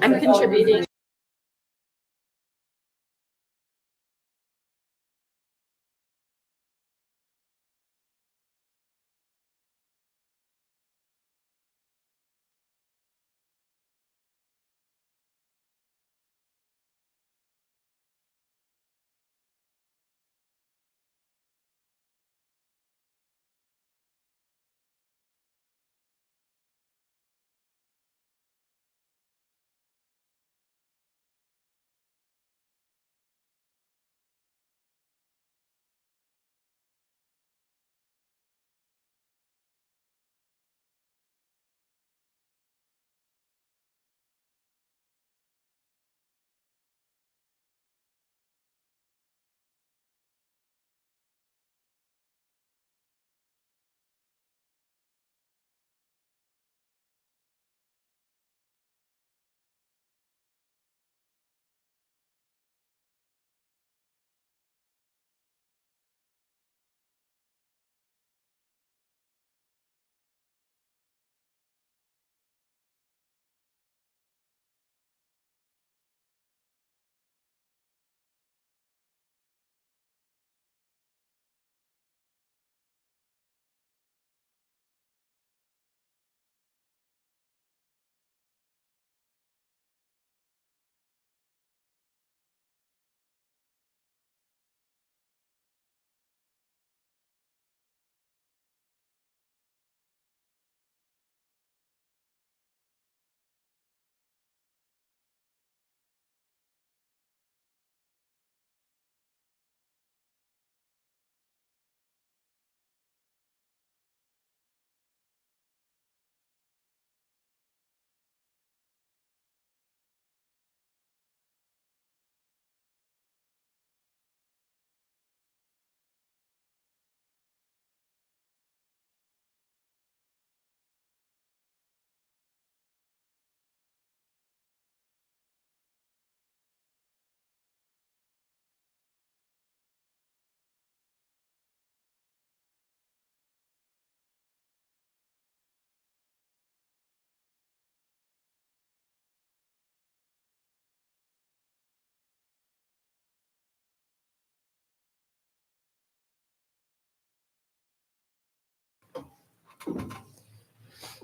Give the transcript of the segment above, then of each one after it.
I'm contributing.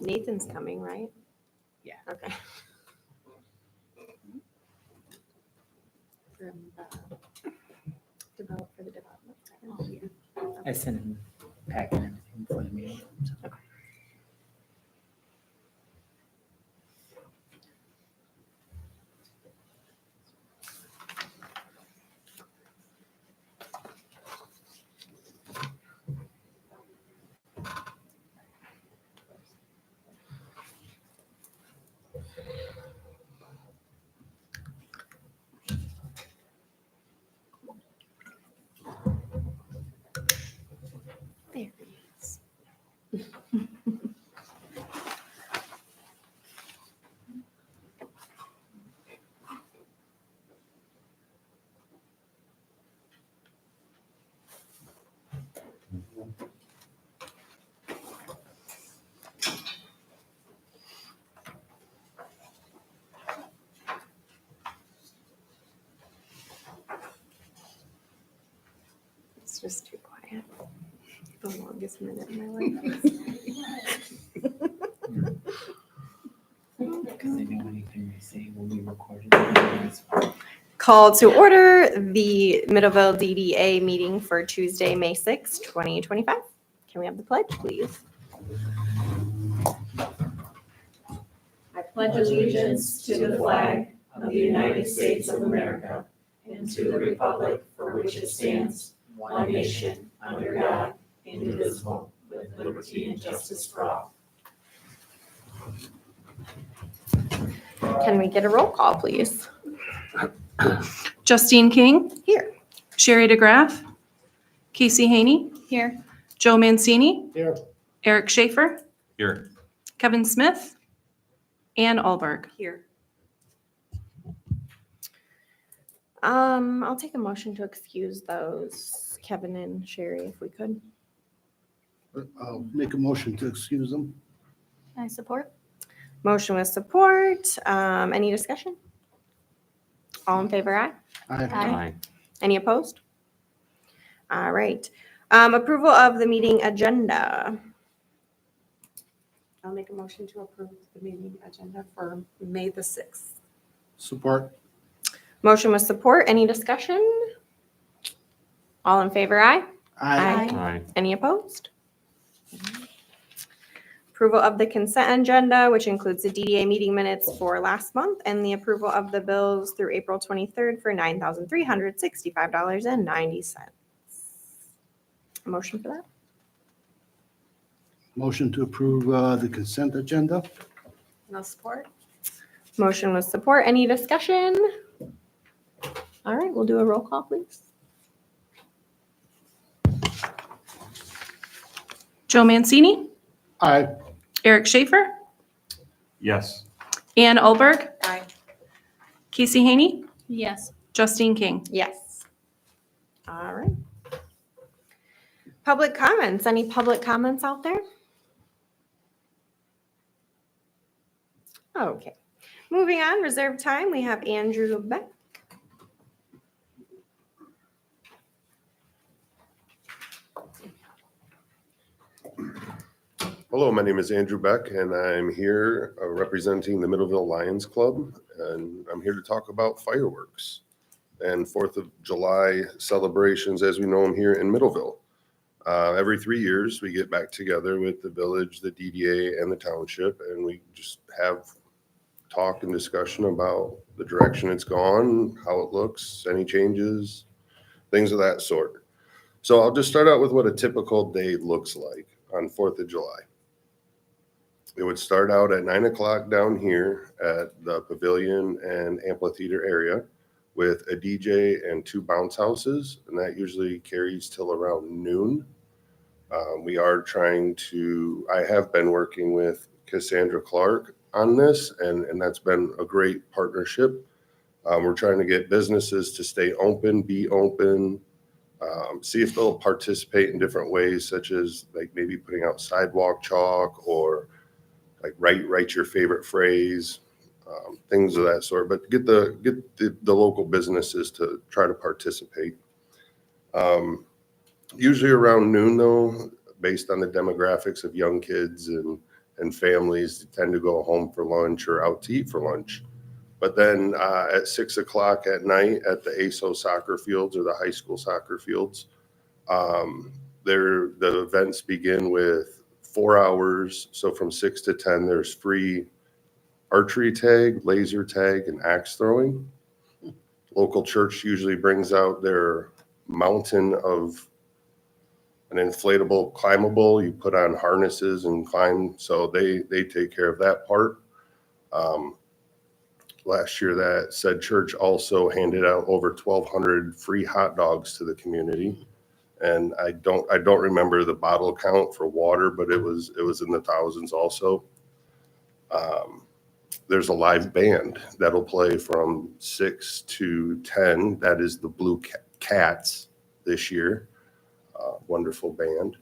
Nathan's coming, right? Yeah. Okay. For the development. Oh, yeah. I sent him a packet and everything for the meeting. So. Okay. There he is. It's just too quiet. The longest minute in my life. Because they know anything they say will be recorded. Call to order the Middleville DDA meeting for Tuesday, May 6, 2025. Can we have the pledge, please? I pledge allegiance to the flag of the United States of America and to the republic for which it stands, one nation, under God, indivisible, with liberty and justice for all. Can we get a roll call, please? Justine King, Here. Sherry DeGraff, Casey Haney, Here. Joe Mancini, Here. Eric Schaefer, Here. Kevin Smith, Ann Alberg. Here. I'll take a motion to excuse those Kevin and Sherry if we could. I'll make a motion to excuse them. I support. Motion with support. Any discussion? All in favor, aye? Aye. Any opposed? All right. Approval of the meeting agenda. I'll make a motion to approve the meeting agenda for May the 6th. Support. Motion with support. Any discussion? All in favor, aye? Aye. Any opposed? Approval of the consent agenda, which includes the DDA meeting minutes for last month and the approval of the bills through April 23rd for $9,365.90. A motion for that? Motion to approve the consent agenda. No support? Motion with support. Any discussion? All right, we'll do a roll call, please. Joe Mancini, Aye. Eric Schaefer, Yes. Ann Alberg, Aye. Casey Haney, Yes. Justine King. Yes. All right. Public comments. Any public comments out there? Okay. Moving on, reserved time, we have Andrew Beck. Hello, my name is Andrew Beck, and I'm here representing the Middleville Lions Club, and I'm here to talk about fireworks and 4th of July celebrations as we know them here in Middleville. Every 3 years, we get back together with the village, the DDA, and the township, and we just have talk and discussion about the direction it's gone, how it looks, any changes, things of that sort. So I'll just start out with what a typical day looks like on 4th of July. It would start out at 9 o'clock down here at the pavilion and amphitheater area with a DJ and 2 bounce houses, and that usually carries till around noon. We are trying to, I have been working with Cassandra Clark on this, and that's been a great partnership. We're trying to get businesses to stay open, be open, see if they'll participate in different ways, such as like maybe putting out sidewalk chalk or like write your favorite phrase, things of that sort. But get the local businesses to try to participate. Usually around noon, though, based on the demographics of young kids and families, tend to go home for lunch or out to eat for lunch. But then at 6 o'clock at night at the ASO soccer fields or the high school soccer fields, the events begin with 4 hours. So from 6 to 10, there's free archery tag, laser tag, and axe throwing. Local church usually brings out their mountain of an inflatable climbable. You put on harnesses and climb. So they take care of that part. Last year, that said church also handed out over 1,200 free hot dogs to the community. And I don't remember the bottle count for water, but it was in the thousands also. There's a live band that'll play from 6 to 10. That is the Blue Cats this year. Wonderful band.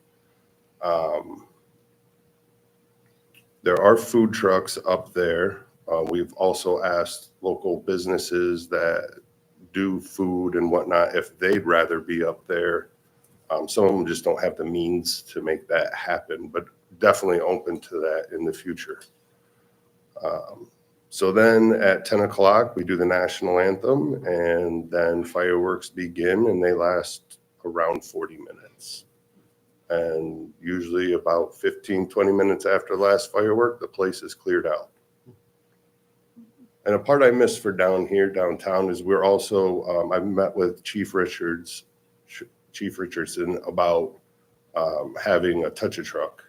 There are food trucks up there. We've also asked local businesses that do food and whatnot if they'd rather be up there. Some of them just don't have the means to make that happen, but definitely open to that in the future. So then at 10 o'clock, we do the national anthem, and then fireworks begin, and they last around 40 minutes. And usually about 15, 20 minutes after the last firework, the place is cleared out. And a part I missed for downtown is we're also, I've met with Chief Richardson about having a touch-a-truck.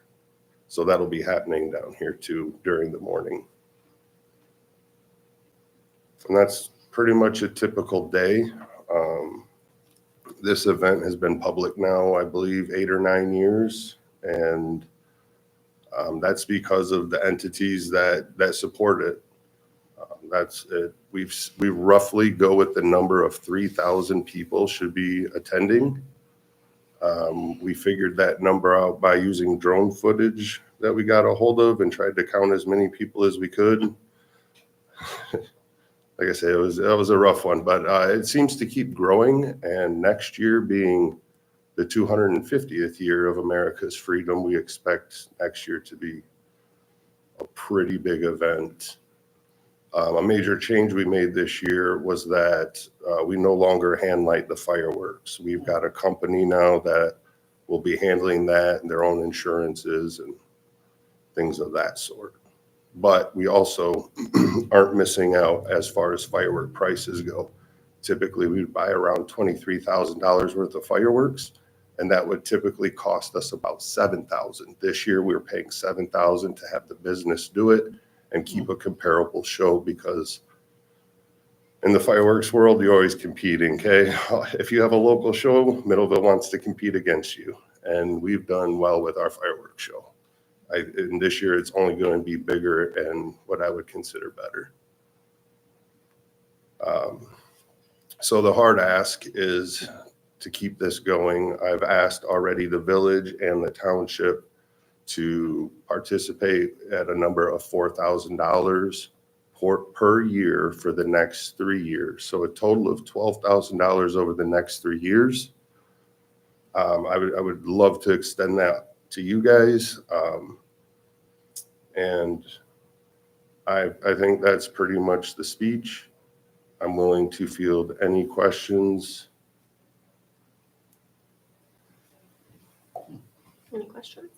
So that'll be happening down here too during the morning. And that's pretty much a typical day. This event has been public now, I believe, 8 or 9 years. And that's because of the entities that support it. That's it. We roughly go with the number of 3,000 people should be attending. We figured that number out by using drone footage. that we got a hold of and tried to count as many people as we could. Like I said, that was a rough one, but it seems to keep growing. And next year being the 250th year of America's freedom, we expect next year to be a pretty big event. A major change we made this year was that we no longer hand light the fireworks. We've got a company now that will be handling that and their own insurances and things of that sort. But we also aren't missing out as far as firework prices go. Typically, we'd buy around $23,000 worth of fireworks, and that would typically cost us about $7,000. This year, we were paying $7,000 to have the business do it and keep a comparable show, because in the fireworks world, you're always competing, okay? If you have a local show, Middleville wants to compete against you, and we've done well with our fireworks show. And this year, it's only going to be bigger and what I would consider better. So the hard ask is to keep this going. I've asked already the village and the township to participate at a number of $4,000 per year for the next 3 years. So a total of $12,000 over the next 3 years. I would love to extend that to you guys. And I think that's pretty much the speech. I'm willing to field any questions. Any questions?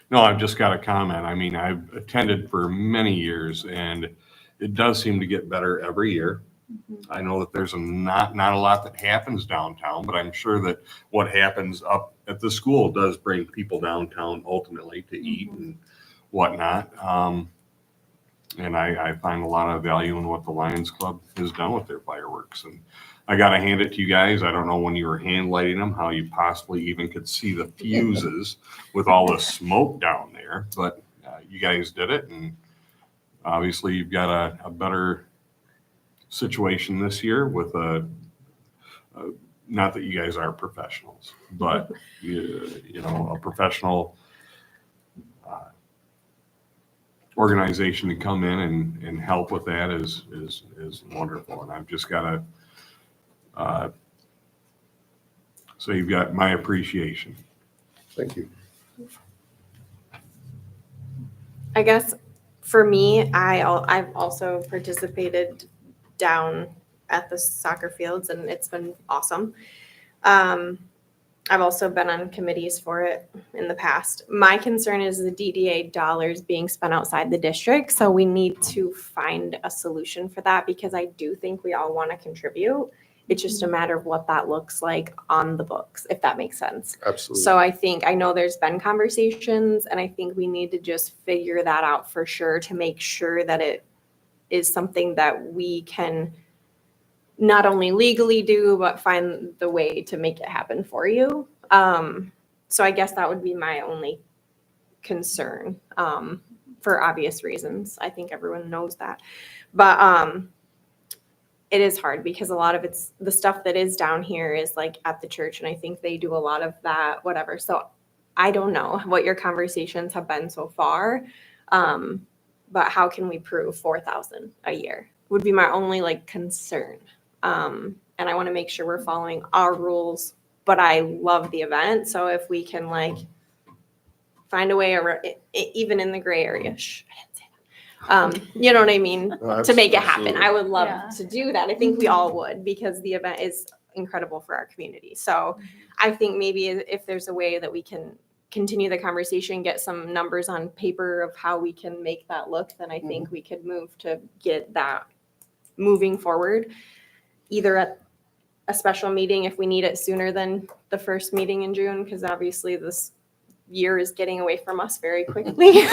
No, I've just got a comment. I mean, I've attended for many years, and it does seem to get better every year. I know that there's not a lot that happens downtown, but I'm sure that what happens up at the school does bring people downtown ultimately to eat and whatnot. And I find a lot of value in what the Lions Club has done with their fireworks. And I got to hand it to you guys. I don't know when you were hand lighting them, how you possibly even could see the fuses with all the smoke down there, but you guys did it. And obviously you've got a better situation this year with not that you guys are professionals, but you know, a professional organization to come in and help with that is wonderful. And I've just got to so you've got my appreciation. Thank you. I guess for me, I've also participated down at the soccer fields, and it's been awesome. I've also been on committees for it in the past. My concern is the DDA dollars being spent outside the district, so we need to find a solution for that, because I do think we all want to contribute. It's just a matter of what that looks like on the books, if that makes sense. Absolutely. So I know there's been conversations, and I think we need to just figure that out for sure, to make sure that it is something that we can not only legally do, but find the way to make it happen for you. So I guess that would be my only concern, for obvious reasons. I think everyone knows that. But it is hard, because a lot of it's the stuff that is down here is like at the church, and I think they do a lot of that, whatever. So I don't know what your conversations have been so far, but how can we prove 4,000 a year would be my only like concern. And I want to make sure we're following our rules, but I love the event. So if we can like find a way around, even in the gray area, I didn't say that. You know what I mean? To make it happen. Absolutely. I would love Yeah. to do that. I think we all would, because the event is incredible for our community. So I think maybe if there's a way that we can continue the conversation, get some numbers on paper of how we can make that look, then I think we could move to get that moving forward, either at a special meeting if we need it sooner than the first meeting in June, because obviously this year is getting away from us very quickly.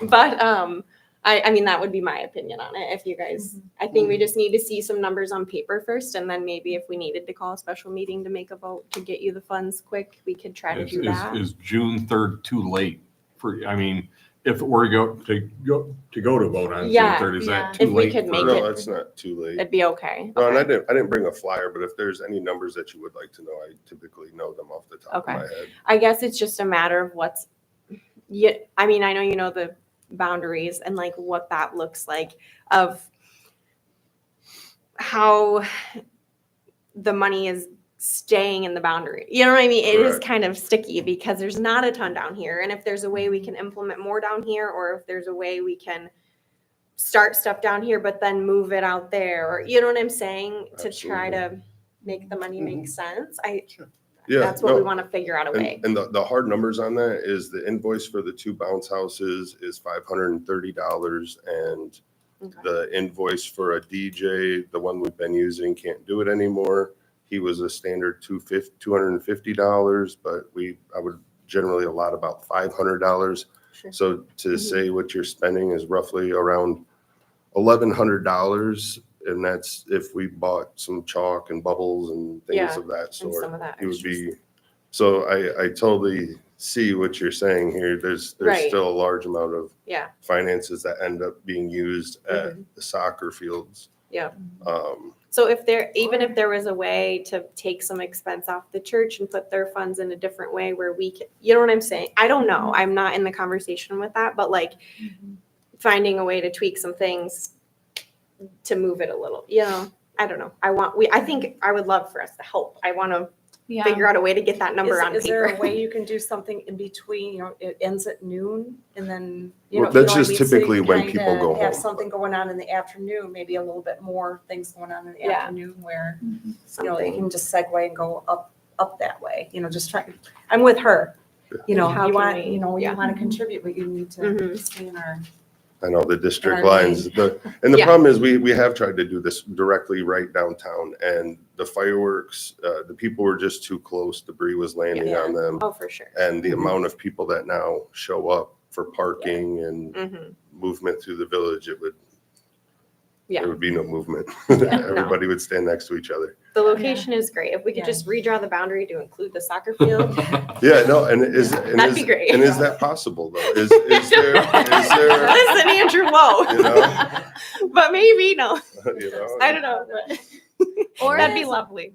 But I mean, that would be my opinion on it. If you guys, I think we just need to see some numbers on paper first, and then maybe if we needed to call a special meeting to make a vote to get you the funds quick, we could try to do that. Is June 3rd too late for, I mean, if we're to go to vote on June Yeah. 3rd, is that Yeah. too If we late? could for- make No, it- that's not too late. It'd be okay. No, and Okay. I didn't bring a flyer, but if there's any numbers that you would like to know, I typically know them off the top Okay. of my head. I guess it's just a matter of what's, yeah, I mean, I know you know the boundaries and like what that looks like of how the money is staying in the boundary. You know what I mean? It is Correct. kind of sticky because there's not a ton down here. And if there's a way we can implement more down here, or if there's a way we can start stuff down here, but then move it out there, or you know what I'm saying? To try to make the money make sense. Yeah, That's what we no, want to figure out a way. and the hard numbers on that is the invoice for the 2 bounce houses is $530, and Okay. the invoice for a DJ, the one we've been using, can't do it anymore. He was a standard $250, but I would generally allot about $500. Sure. So to Mhm. say what you're spending is roughly around $1,100, and that's if we bought some chalk and bubbles and things Yeah, of that And sort. some of that. It would extra be, so I totally see what you're saying here. There's Right. still a large amount of Yeah. finances that end up being used at the soccer fields. Yeah. Um, So even if there was a way to take some expense off the church and put their funds in a different way where we can, you know what I'm saying? I don't know. I'm not in the conversation with that, but like finding a way to tweak some things to move it a little, you know, I don't know. I think I would love for us to help. I want to Yeah. figure out a way to get that number on Is there paper. a way you can do something in between, you know, it ends at noon and then, you Well, know? that's you know what I just mean? So you typically when kinda people go Have home. something going on in the afternoon, maybe a little bit more things going on in the Yeah. afternoon where, you know, you Something. can just segue and go up that way, you know, just try, I'm with her. You know, How you can want, we- you know, yeah. you want to contribute, but you need to Mhm. stay in our. I know the district Our lines, and the Yeah. problem is we have tried to do this directly right downtown, and the fireworks, the people were just too close. Debris was landing Yeah. on them. Oh, for sure. And the amount of people that now show up for parking and Mhm. movement through the village, Yeah. there would be no movement. no. Everybody would stand next to each other. The location is great. If we could Yeah. just redraw the boundary to include the soccer field. Yeah, no, and That'd be great. And is that possible though? Is there, Listen, Andrew, whoa. you know, But maybe, no. you know? I don't know. But Or that'd be is- lovely.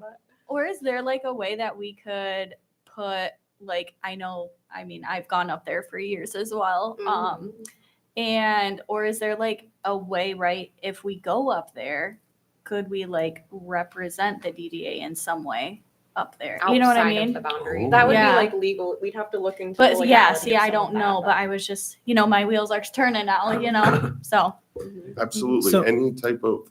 Or is there like a way that we could put, like, I mean, I've gone up there for years as well. Or is there like a way, right, if we go up there, could we like represent the DDA in some way up there? You know what I Outside of mean? the boundary. Oh. That would Yeah. be like legal. We'd have to look into. But the yeah, legality see, of I some don't of that, know, but I was just, my wheels are turning now, so. Mhm. Absolutely. So- Any type of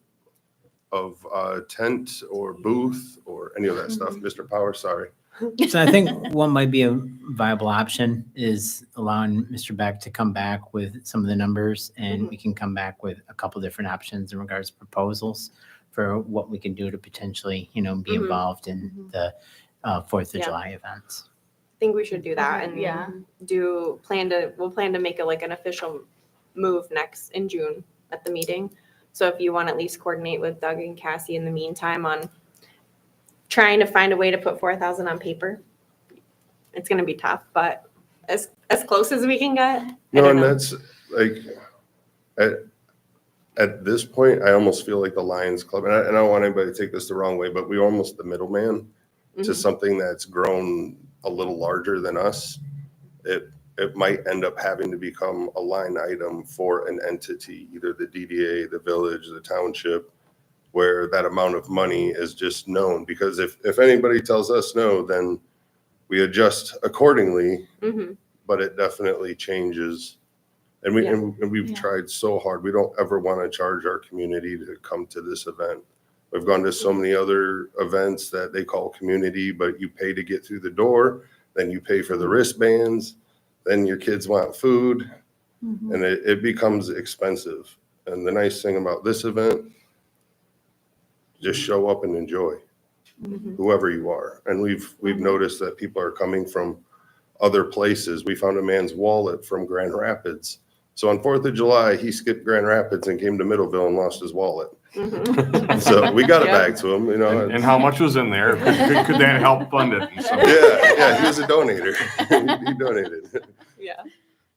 tent or booth or any of that stuff. Mr. Power, sorry. So I think what might be a viable option is allowing Mr. Beck to come back with some of the numbers, and we can come back with a couple different options in regards to proposals for what we can do to potentially, be Mhm. involved in the 4th of Yeah. July events. I think we should do that and Yeah. we'll plan to make it like an official move in June at the meeting. So if you want to at least coordinate with Doug and Cassie in the meantime on trying to find a way to put 4,000 on paper. It's going to be tough, but as close as we can get. I No, don't and know. that's like, at this point, I almost feel like the Lions Club, and I don't want anybody to take this the wrong way, but we're almost the middleman to Mhm. something that's grown a little larger than us. It might end up having to become a line item for an entity, either the DDA, the village, the township, where that amount of money is just known. Because if anybody tells us no, then we adjust accordingly, Mhm. but it definitely changes. And we've Yeah. tried so hard. We don't ever want to charge our community to come to this event. We've gone to so many other events that they call community, but you pay to get through the door, then you pay for the wristbands, then your kids want food, and it becomes expensive. And the nice thing about this event, just show up and enjoy, Mhm. whoever you are. And we've noticed that people are coming from other places. We found a man's wallet from Grand Rapids. So on 4th of July, he skipped Grand Rapids and came to Middleville and lost his wallet. Mhm. So we got it Yeah. back to him, you know. And how much was in there? Could that help fund it? in some way? Yeah, he was a donator. He donated. Yeah.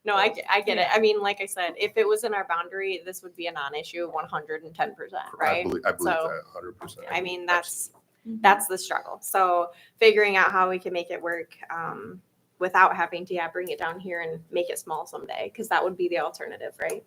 No, I get it. I mean, like I said, if it was in our boundary, this would be a non-issue 110%, right? I believe So, that 100%. I mean, that's the struggle. So figuring out how we can make it work without having to bring it down here and make it small someday, because that would be the alternative, right?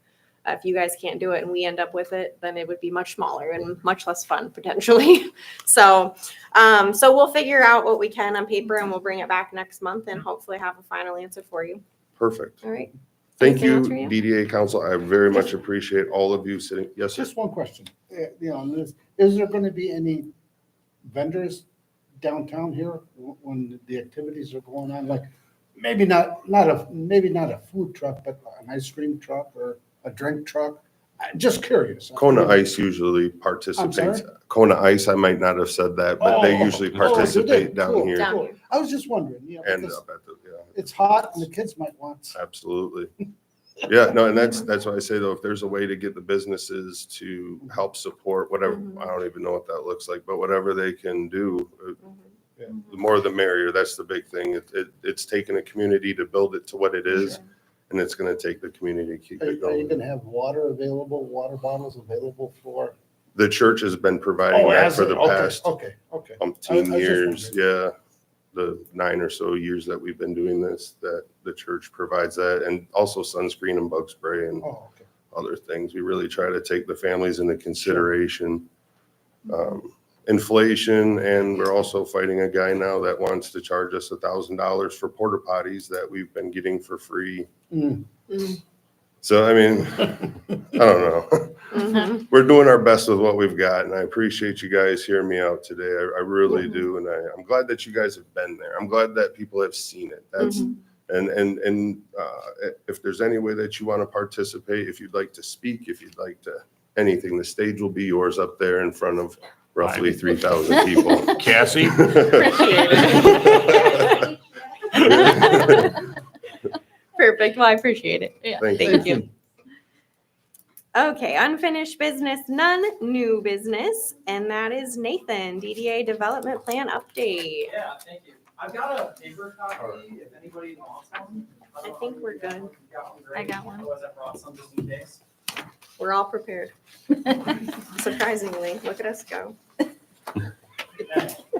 If you guys can't do it and we end up with it, then it would be much smaller and much less fun potentially. So we'll figure out what we can on paper and we'll bring it back next month and hopefully have a final answer for you. Perfect. All right. Thank Anything you, else for you? DDA Council. I very much appreciate all of you sitting. Yes, sir. Just one question. Is there going to be any vendors downtown here when the activities are going on? Like maybe not a food truck, but an ice cream truck or a drink truck? I'm just curious. Kona Ice usually participates. sorry? Kona Ice, I might not have said that, but they usually Oh, do they? participate down Cool, here Down cool. here. I was just wondering, and because up at the, yeah. it's hot and the kids might want. Absolutely. Yeah, no, and that's why I say though, if there's a way to get the businesses to help support whatever, Mhm. I don't even know what that looks like, but whatever they can do, Mhm. the more the merrier. That's the big thing. It's taken a community to build it to what it is, and it's going to take the community to keep Are it you going. going to have water bottles available for? The church has been providing that has for it? the Okay, past Okay. umpteen I was just years. wondering. Yeah. The 9 or so years that we've been doing this, that the church provides that, and also sunscreen and bug spray and Oh, okay. other things. We really try to take the families into consideration. Inflation, and we're also fighting a guy now that wants to charge us $1,000 for porta potties that we've been getting for free. Mm. So, I mean, I don't know. Mhm. We're doing our best with what we've got, and I appreciate you guys hearing me out today. I really do, and I'm glad that you guys have been there. I'm glad that people have seen it. That's Mhm. and if there's any way that you want to participate, if you'd like to speak, if you'd like to anything, the stage will be yours up there in front of roughly 3,000 people. Cassie? Appreciate it. Perfect. Well, I appreciate it. Yeah. Thank you. Okay, unfinished business, none, new business, and that is Nathan, DDA Development Plan Update. Yeah, thank you. I've got a paper copy if anybody wants one. I think we're good. If you got one, great. I got one. Otherwise, I brought some just in case. We're all prepared. Surprisingly, look at us go.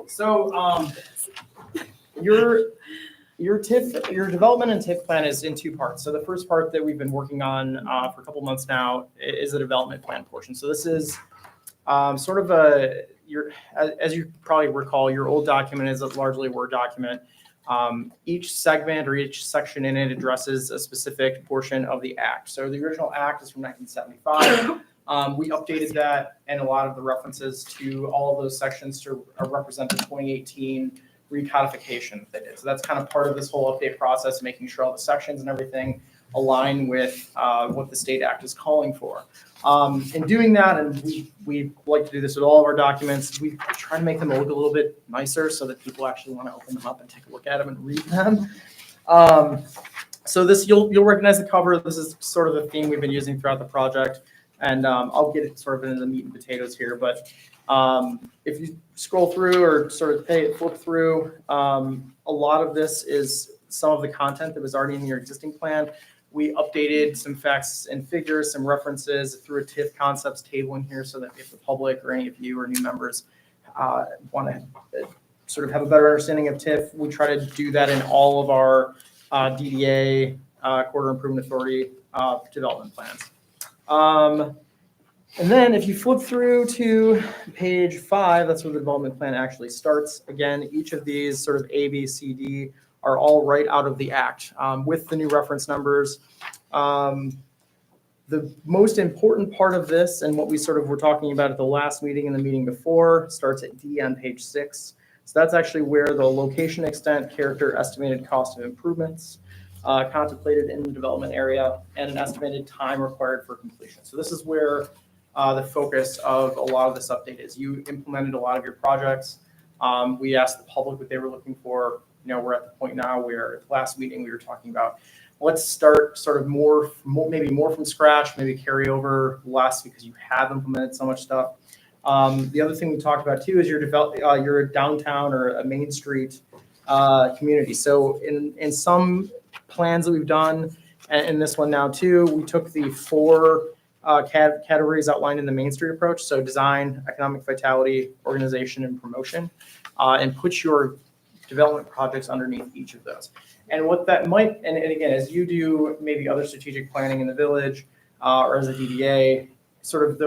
So, your development and TIF plan is in two parts. So the first part that we've been working on for a couple months now is the development plan portion. So this is sort of as you probably recall, your old document is largely a Word document. Each segment or each section in it addresses a specific portion of the act. So the original act is from 1975. We updated that, and a lot of the references to all of those sections to represent the 2018 recodification that they did. So that's kind of part of this whole update process, making sure all the sections and everything align with what the state act is calling for. In doing that, and we like to do this with all of our documents, we try to make them look a little bit nicer so that people actually want to open them up and take a look at them and read them. So this, you'll recognize the cover. This is sort of the theme we've been using throughout the project. And I'll get it sort of into the meat and potatoes here. But if you scroll through or sort of flip through, a lot of this is some of the content that was already in your existing plan. We updated some facts and figures, some references through a TIF concepts table in here so that if the public or any of you or new members want to sort of have a better understanding of TIF, we try to do that in all of our DDA, Corridor Improvement Authority development plans. And then if you flip through to page 5, that's where the development plan actually starts. Again, each of these sort of A, B, C, D are all right out of the act with the new reference numbers. The most important part of this, and what we sort of were talking about at the last meeting and the meeting before, starts at D on page 6. So that's actually where the location, extent, character, estimated cost of improvements contemplated in the development area, and an estimated time required for completion. So this is where the focus of a lot of this update is. You implemented a lot of your projects. We asked the public what they were looking for. You know, we're at the point now where at the last meeting we were talking about, let's start sort of maybe more from scratch, maybe carry over less because you have implemented so much stuff. The other thing we talked about too is your downtown or a Main Street community. So in some plans that we've done, And in this one now too, we took the four categories outlined in the Main Street approach. So design, economic vitality, organization, and promotion, and put your development projects underneath each of those. And what that might, and again, as you do maybe other strategic planning in the village, or as a DDA, sort of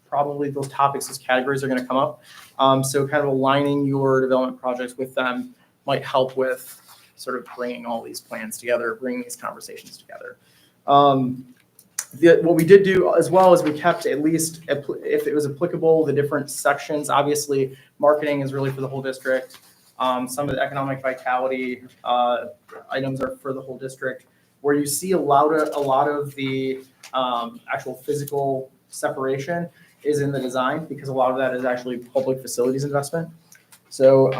probably those topics, those categories are going to come up. So kind of aligning your development projects with them might help with sort of bringing all these plans together, bringing these conversations together. What we did do as well is we kept, at least if it was applicable, the different sections. Obviously, marketing is really for the whole district. Some of the economic vitality items are for the whole district. Where you see a lot of the actual physical separation is in the design, because a lot of that is actually public facilities investment. So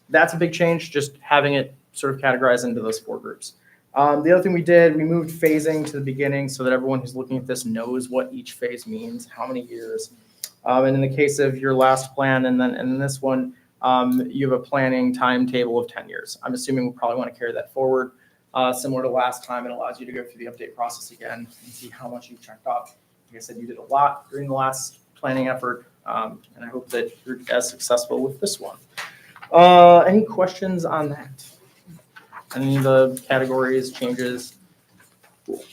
that's a big change, just having it sort of categorized into those four groups. The other thing we did, we moved phasing to the beginning so that everyone who's looking at this knows what each phase means, how many years. And in the case of your last plan and then this one, you have a planning timetable of 10 years. I'm assuming we'll probably want to carry that forward. Similar to last time, it allows you to go through the update process again and see how much you've checked off. Like I said, you did a lot during the last planning effort, and I hope that you're as successful with this one. Any questions on that? Any of the categories, changes? Cool.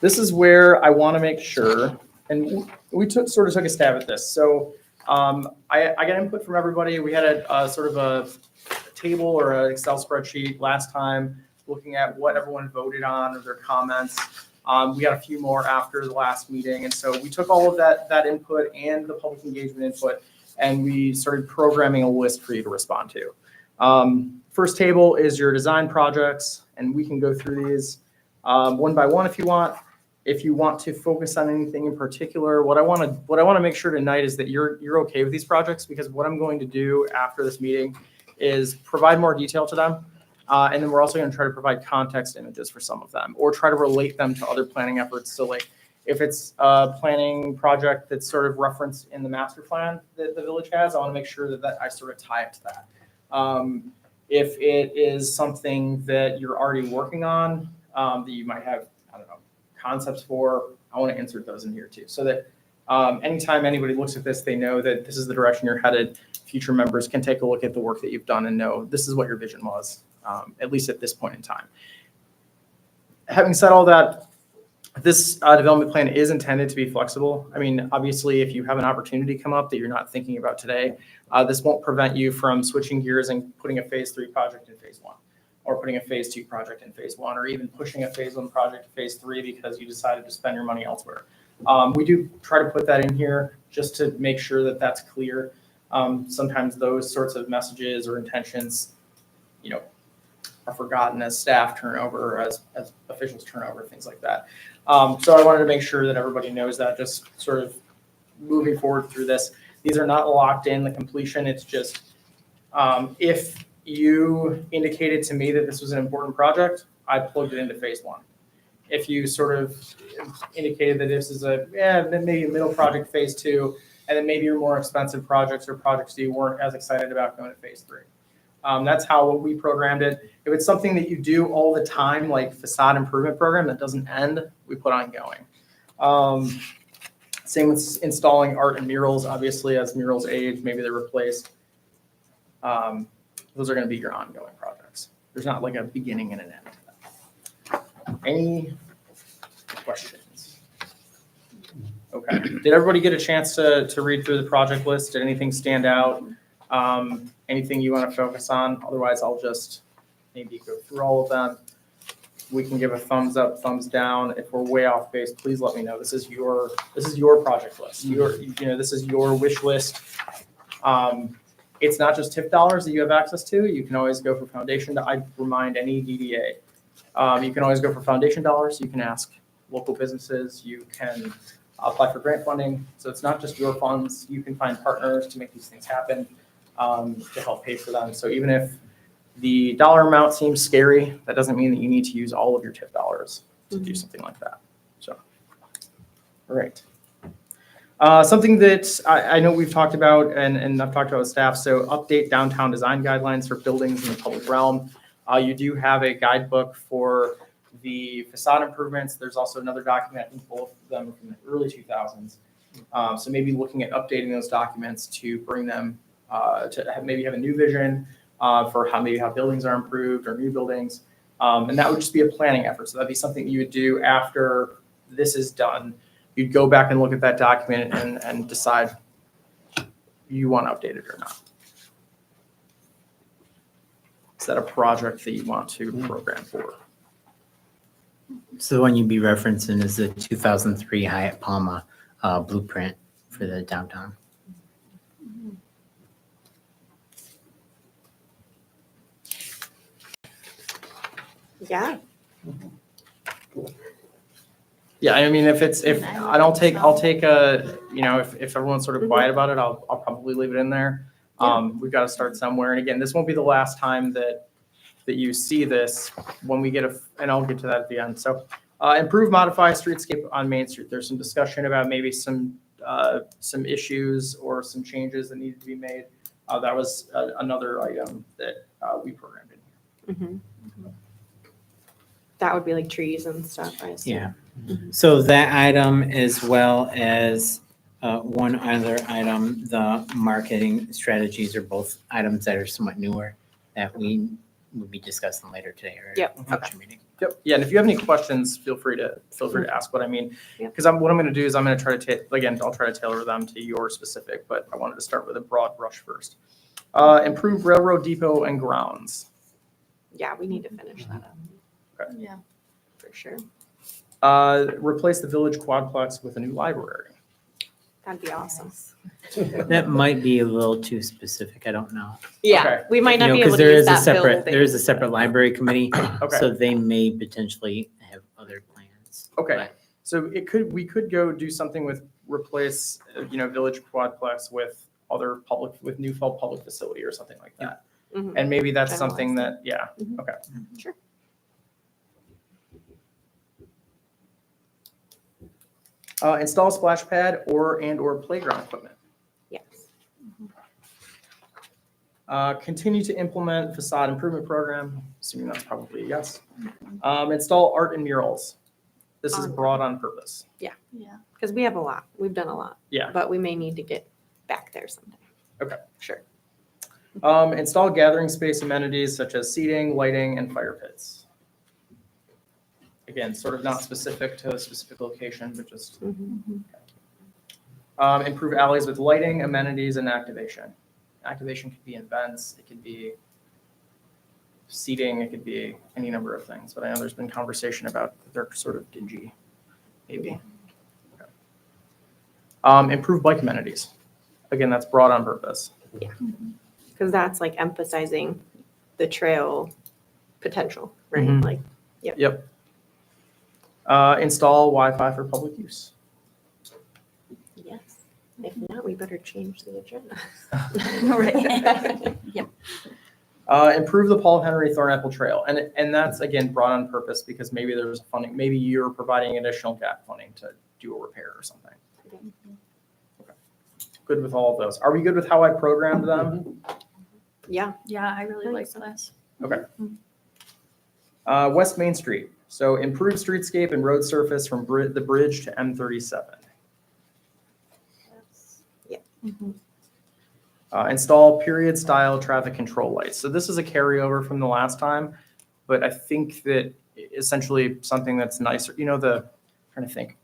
This is where I want to make sure, and we sort of took a stab at this. So I got input from everybody. We had a sort of a table or an Excel spreadsheet last time looking at what everyone voted on or their comments. We got a few more after the last meeting. And so we took all of that input and the public engagement input, and we started programming a list for you to respond to. First table is your design projects, and we can go through these one by one if you want. If you want to focus on anything in particular, what I want to make sure tonight is that you're okay with these projects, because what I'm going to do after this meeting is provide more detail to them. And then we're also going to try to provide context images for some of them, or try to relate them to other planning efforts. So like if it's a planning project that's sort of referenced in the master plan that the village has, I want to make sure that I sort of tie it to that. If it is something that you're already working on, that you might have, I don't know, concepts for, I want to insert those in here too. So that anytime anybody looks at this, they know that this is the direction you're headed. Future members can take a look at the work that you've done and know this is what your vision was, at least at this point in time. Having said all that, this development plan is intended to be flexible. I mean, obviously, if you have an opportunity come up that you're not thinking about today, this won't prevent you from switching gears and putting a phase 3 project in phase 1, or putting a phase 2 project in phase 1, or even pushing a phase 1 project to phase 3 because you decided to spend your money elsewhere. We do try to put that in here just to make sure that that's clear. Sometimes those sorts of messages or intentions, are forgotten as staff turnover, or as officials turnover, things like that. So I wanted to make sure that everybody knows that, just sort of moving forward through this. These are not locked in the completion. It's just if you indicated to me that this was an important project, I plugged it into phase 1. If you sort of indicated that this is maybe a middle project, phase 2, and then maybe your more expensive projects or projects that you weren't as excited about going to phase 3. That's how we programmed it. If it's something that you do all the time, like facade improvement program that doesn't end, we put ongoing. Same with installing art and murals. Obviously, as murals age, maybe they're replaced. Those are going to be your ongoing projects. There's not like a beginning and an end to them. Any questions? Okay. Did everybody get a chance to read through the project list? Did anything stand out? Anything you want to focus on? Otherwise, I'll just maybe go through all of them. We can give a thumbs up, thumbs down. If we're way off base, please let me know. This is your project list. This is your wish list. It's not just TIF dollars that you have access to. You can always go for foundation. I remind any DDA. You can always go for foundation dollars. You can ask local businesses. You can apply for grant funding. So it's not just your funds. You can find partners to make these things happen, to help pay for them. So even if the dollar amount seems scary, that doesn't mean that you need to use all of your TIF dollars to do something like that. So, all right. Something that I know we've talked about and I've talked about with staff. So update downtown design guidelines for buildings in the public realm. You do have a guidebook for the facade improvements. There's also another document, I think both of them are from the early 2000s. So maybe looking at updating those documents to bring them, maybe have a new vision for how buildings are improved or new buildings. And that would just be a planning effort. So that'd be something you would do after this is done. You'd go back and look at that document and decide you want to update it or not. Is that a project that you want to program for? So the one you'd be referencing is the 2003 Hyatt Palma blueprint for the downtown. Yeah. Yeah, I mean, I'll take a, if everyone's sort of quiet about it, I'll probably leave it in there. We've got to start somewhere. And again, this won't be the last time that you see this when we get and I'll get to that at the end. So improve, modify streetscape on Main Street. There's some discussion about maybe some issues or some changes that needed to be made. That was another item that we programmed in here. Mhm. That would be like trees and stuff, I assume. Yeah. So that item, as well as one other item, the marketing strategies, are both items that are somewhat newer that we will be discussing later today or Yep. in a future meeting. Yep. Yeah. And if you have any questions, feel free to ask what I mean. Yep. Because what I'm going to do is I'm going to try to I'll try to tailor them to your specific, but I wanted to start with a broad brush first. Improve railroad depot and grounds. Yeah, we need to finish that up. Yeah. For sure. Replace the village quadplex with a new library. That'd be awesome. That might be a little too specific. I don't know. Yeah, Okay. we might not be able Because to there use is a that separate, building. there is a separate library committee, Okay. so they may potentially have other plans. Okay. But So we could go do something with replace, village quadplex with with new public facility or something like that. Mhm. And maybe that's Generalize something it. that, Mhm. okay. Sure. Install splash pad or playground equipment. Yes. Continue to implement facade improvement program, assuming that's probably a yes. Install art and murals. This is Onward. broad on purpose. Yeah. Because we have a lot. We've done a lot. Yeah. But we may need to get back there someday. Okay. Sure. Install gathering space amenities such as seating, lighting, and fire pits. Again, sort of not specific to a specific location, but just Mhm. improve alleys with lighting, amenities, and activation. Activation could be events, it could be seating, it could be any number of things, but I know there's been conversation about they're sort of dingy, maybe. Okay. Improve bike amenities. Again, that's broad on purpose. Because that's like emphasizing the trail potential, right? Mhm. Like, Yep. Install Wi-Fi for public use. yes. If not, we better change the agenda. Right. Yep. Improve the Paul Henry Thornapple Trail. And that's, again, broad on purpose because maybe there's funding, maybe you're providing additional gap funding to do a repair or something. Okay. Good with all of those. Are we good with how I programmed them? Yeah. Yeah, I really think like so. this. West Main Street. So improve streetscape and road surface from the bridge to M37. Yeah. Install period style traffic control lights. So this is a carryover from the last time, but I think that essentially something that's nicer, trying to think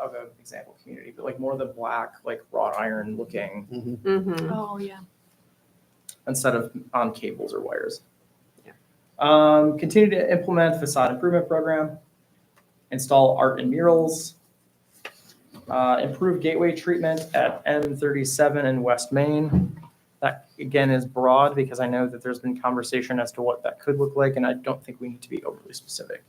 of an example community, but like more of the black, like wrought iron looking Mm-hmm. Oh, yeah. instead of on cables or wires. Yeah. Continue to implement facade improvement program, install art and murals, improve gateway treatment at M37 and West Main. That again is broad because I know that there's been conversation as to what that could look like, and I don't think we need to be overly specific.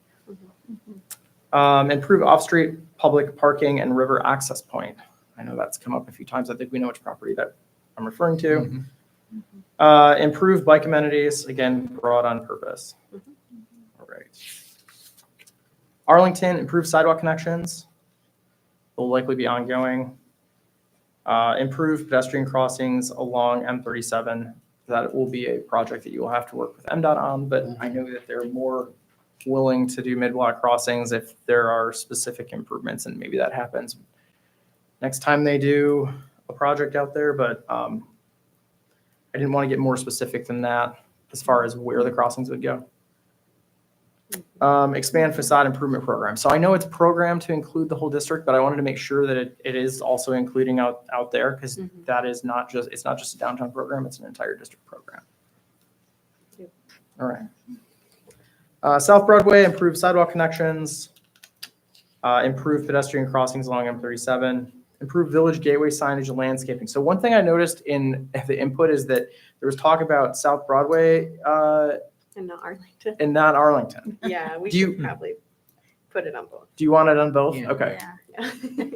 Improve off-street public parking and river access point. I know that's come up a few times. I think we know which property that I'm referring to. Improve bike amenities, again, broad on purpose. All right. Arlington, improve sidewalk connections. Will likely be ongoing. Improve pedestrian crossings along M37. that will be a project that you will have to work with MDOT on, but I know that they're more willing to do mid-block crossings if there are specific improvements, and maybe that happens next time they do a project out there, but I didn't want to get more specific than that as far as where the crossings would go. Expand facade improvement program. So I know it's programmed to include the whole district, but I wanted to make sure that it is also including out there, because that is not just, it's not just a downtown program, it's an entire district program. Yep. All right. South Broadway, improve sidewalk connections, improve pedestrian crossings along M37, improve village gateway signage and landscaping. So one thing I noticed in the input is that there was talk about South Broadway And not Arlington. and not Arlington. Yeah, we Do you- should probably put it on both. Do you want it on both? Yeah. Okay. Yeah. Yeah.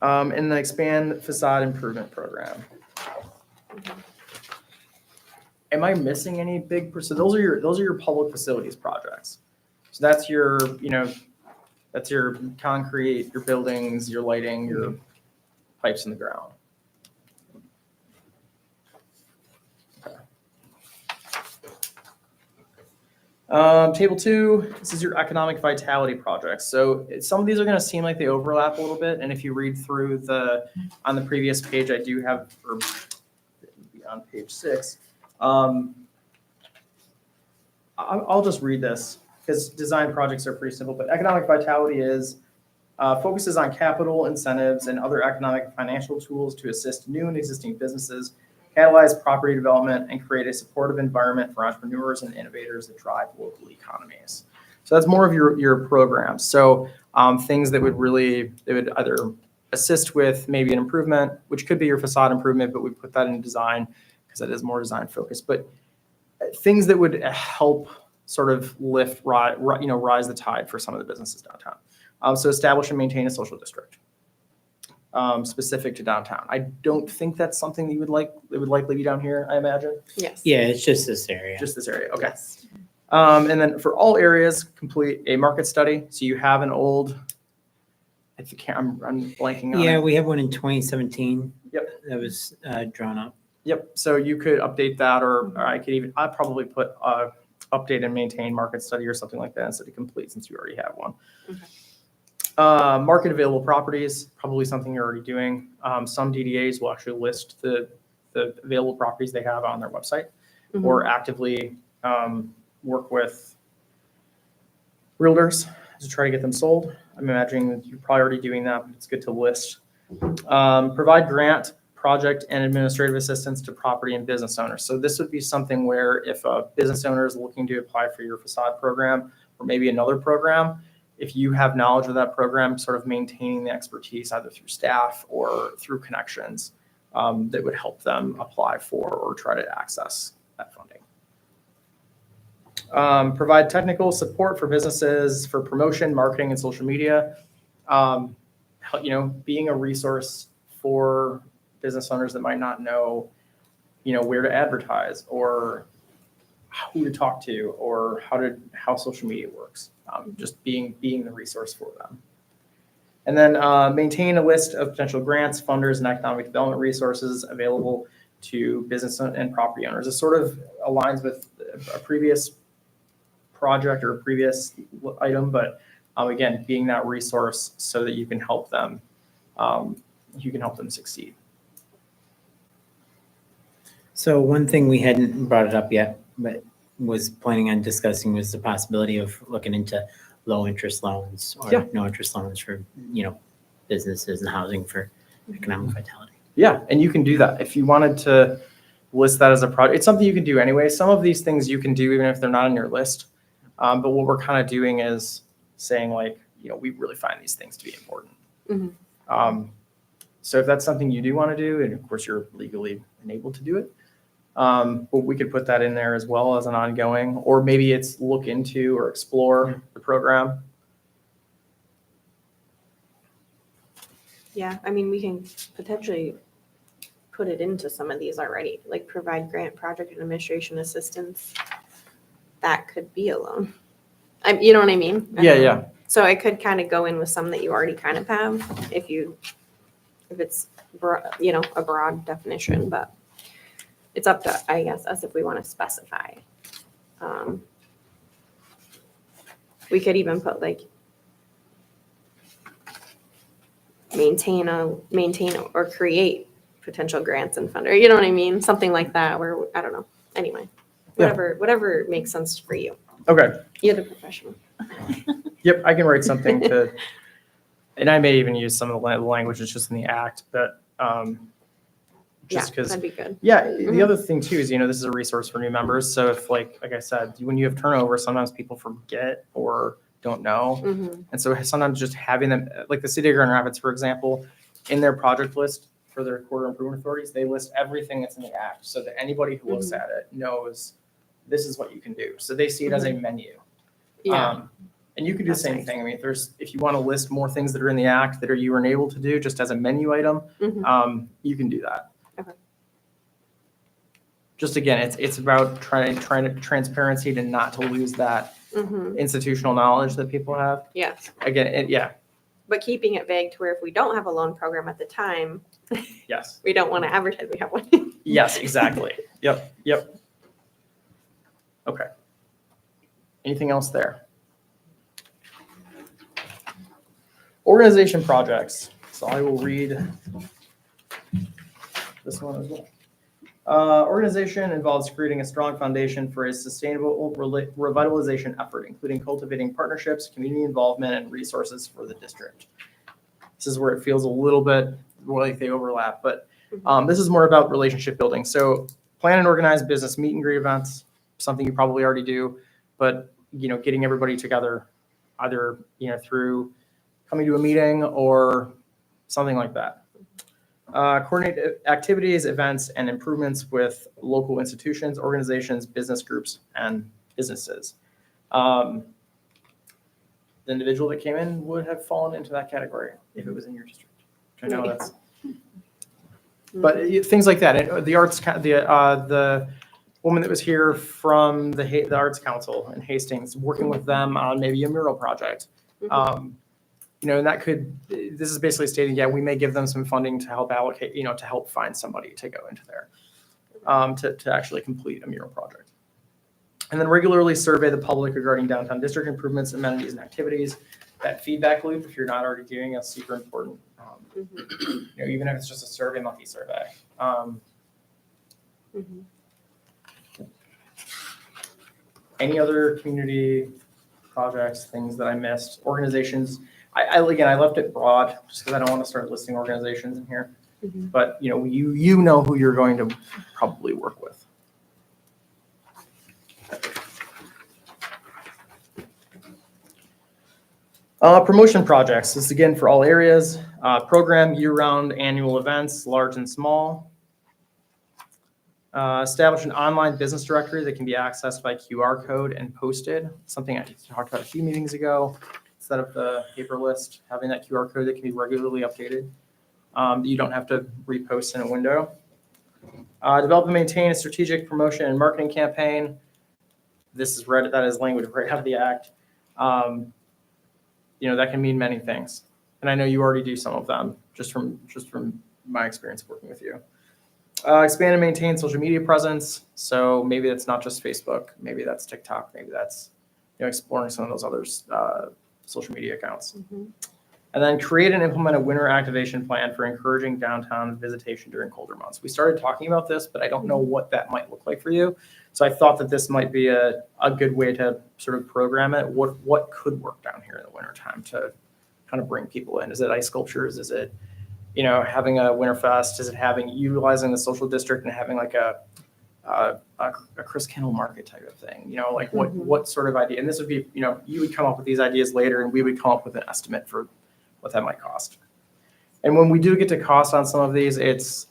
And then expand facade improvement program. Am I missing any big, so those are your public facilities projects. So that's your, that's your concrete, your buildings, your lighting, your pipes in the ground. Table 2, this is your economic vitality projects. So some of these are going to seem like they overlap a little bit, and if you read through on the previous page, I do have, or on page 6, I'll just read this because design projects are pretty simple, but economic vitality focuses on capital incentives and other economic and financial tools to assist new and existing businesses, catalyze property development, and create a supportive environment for entrepreneurs and innovators that drive local economies. So that's more of your programs. So things that they would either assist with maybe an improvement, which could be your facade improvement, but we put that in design because that is more design focused. But things that would help sort of rise the tide for some of the businesses downtown. So establish and maintain a social district. Specific to downtown. I don't think that's something that it would likely be down here, I imagine. Yes. Yeah, it's just this area. Just this area, okay. Yes. And then for all areas, complete a market study. So you have an old, I'm blanking on Yeah, it. we have one in 2017. Yep. That was drawn up. Yep, so you could update that, or I'd probably put update and maintain market study or something like that instead of complete, since you already have one. Okay. Market available properties, probably something you're already doing. Some DDAs will actually list the available properties they have on their website, or actively work with realtors to try to get them sold. I'm imagining that you're probably already doing that, but it's good to list. Provide grant, project, and administrative assistance to property and business owners. So this would be something where if a business owner is looking to apply for your facade program, or maybe another program, if you have knowledge of that program, sort of maintaining the expertise either through staff or through connections that would help them apply for or try to access that funding. Provide technical support for businesses for promotion, marketing, and social media. Being a resource for business owners that might not know, where to advertise or who to talk to or how social media works. Just being the resource for them. And then maintain a list of potential grants, funders, and economic development resources available to business and property owners. It sort of aligns with a previous project or a previous item, but again, being that resource so that you can help them, succeed. So one thing we hadn't brought it up yet, but was planning on discussing was the possibility of looking into low interest loans or no interest loans for, businesses and housing for economic vitality. Yeah, and you can do that. If you wanted to list that as a project, it's something you can do anyway. Some of these things you can do even if they're not on your list. But what we're kind of doing is saying we really find these things to be important. So if that's something you do want to do, and of course you're legally enabled to do it, but we could put that in there as well as an ongoing, or maybe it's look into or explore the program. Yeah, I mean, we can potentially put it into some of these already, like provide grant, project, and administration assistance. That could be a loan. You know what I mean? Yeah. So I could kind of go in with some that you already kind of have if it's, a broad definition, but it's up to, I guess, us if we want to specify. We could even put like maintain or create potential grants and funder, you know what I mean? Something like that where, I don't know. Anyway, Yeah. whatever makes sense for you. Okay. You're the professional. Yep, I can write something to, and I may even use some of the language that's just in the act, but just because. That'd be good. Yeah, Mhm. the other thing too is, this is a resource for new members. So if like I said, when you have turnover, sometimes people forget or don't know. Mhm. And so sometimes just having them, like the city of Grand Rapids, for example, in their project list for their quarter improvement authorities, they list everything that's in the act so that anybody who looks at it knows this is what you can do. So they see it as a menu. Yeah. And you could do the That's same nice. thing. I mean, if you want to list more things that are in the act that you were able to do just as a menu item, Mhm. you can do that. Okay. Just again, it's about trying to transparency to not to lose that Mhm. institutional knowledge that people have. Yes. Again, yeah, But keeping it vague to where if we don't have a loan program at the time, yes, we don't want to advertise we have one. yes, exactly. Yep. Okay. Anything else there? Organization projects. So I will read this one as well. Organization involves creating a strong foundation for a sustainable revitalization effort, including cultivating partnerships, community involvement, and resources for the district. This is where it feels a little bit like they overlap, but this is more about relationship building. So plan and organize business meet and greet events, something you probably already do, but getting everybody together either through coming to a meeting or something like that. Coordinate activities, events, and improvements with local institutions, organizations, business groups, and businesses. The individual that came in would have fallen into that category if it was in your district. Which I know that's, but things like that. And the woman that was here from the Arts Council in Hastings, working with them on maybe a mural project. And that this is basically stating, we may give them some funding to help allocate, to help find somebody to go into there, to actually complete a mural project. And then regularly survey the public regarding downtown district improvements, amenities, and activities. That feedback loop, if you're not already doing, is super important. Even if it's just a survey, monthly survey. Any other community projects, things that I missed, organizations? I left it broad just because I don't want to start listing organizations in here. But you know who you're going to probably work with. Promotion projects. This is again for all areas. Program year-round annual events, large and small. Establish an online business directory that can be accessed by QR code and posted. Something I talked about a few meetings ago. Instead of the paper list, having that QR code that can be regularly updated. You don't have to repost in a window. Develop and maintain a strategic promotion and marketing campaign. This is that is language right out of the act. That can mean many things. And I know you already do some of them just from my experience working with you. Expand and maintain social media presence. So maybe that's not just Facebook, maybe that's TikTok, maybe that's exploring some of those others social media accounts. And then create and implement a winter activation plan for encouraging downtown visitation during colder months. We started talking about this, but I don't know what that might look like for you. So I thought that this might be a good way to sort of program it. What could work down here in the wintertime to kind of bring people in? Is it ice sculptures? Is it, having a winter fest? Is it utilizing the social district and having like a Chris Kendall market type of thing? What sort of idea? And this would be, you would come up with these ideas later and we would come up with an estimate for what that might cost. And when we do get to cost on some of these, it's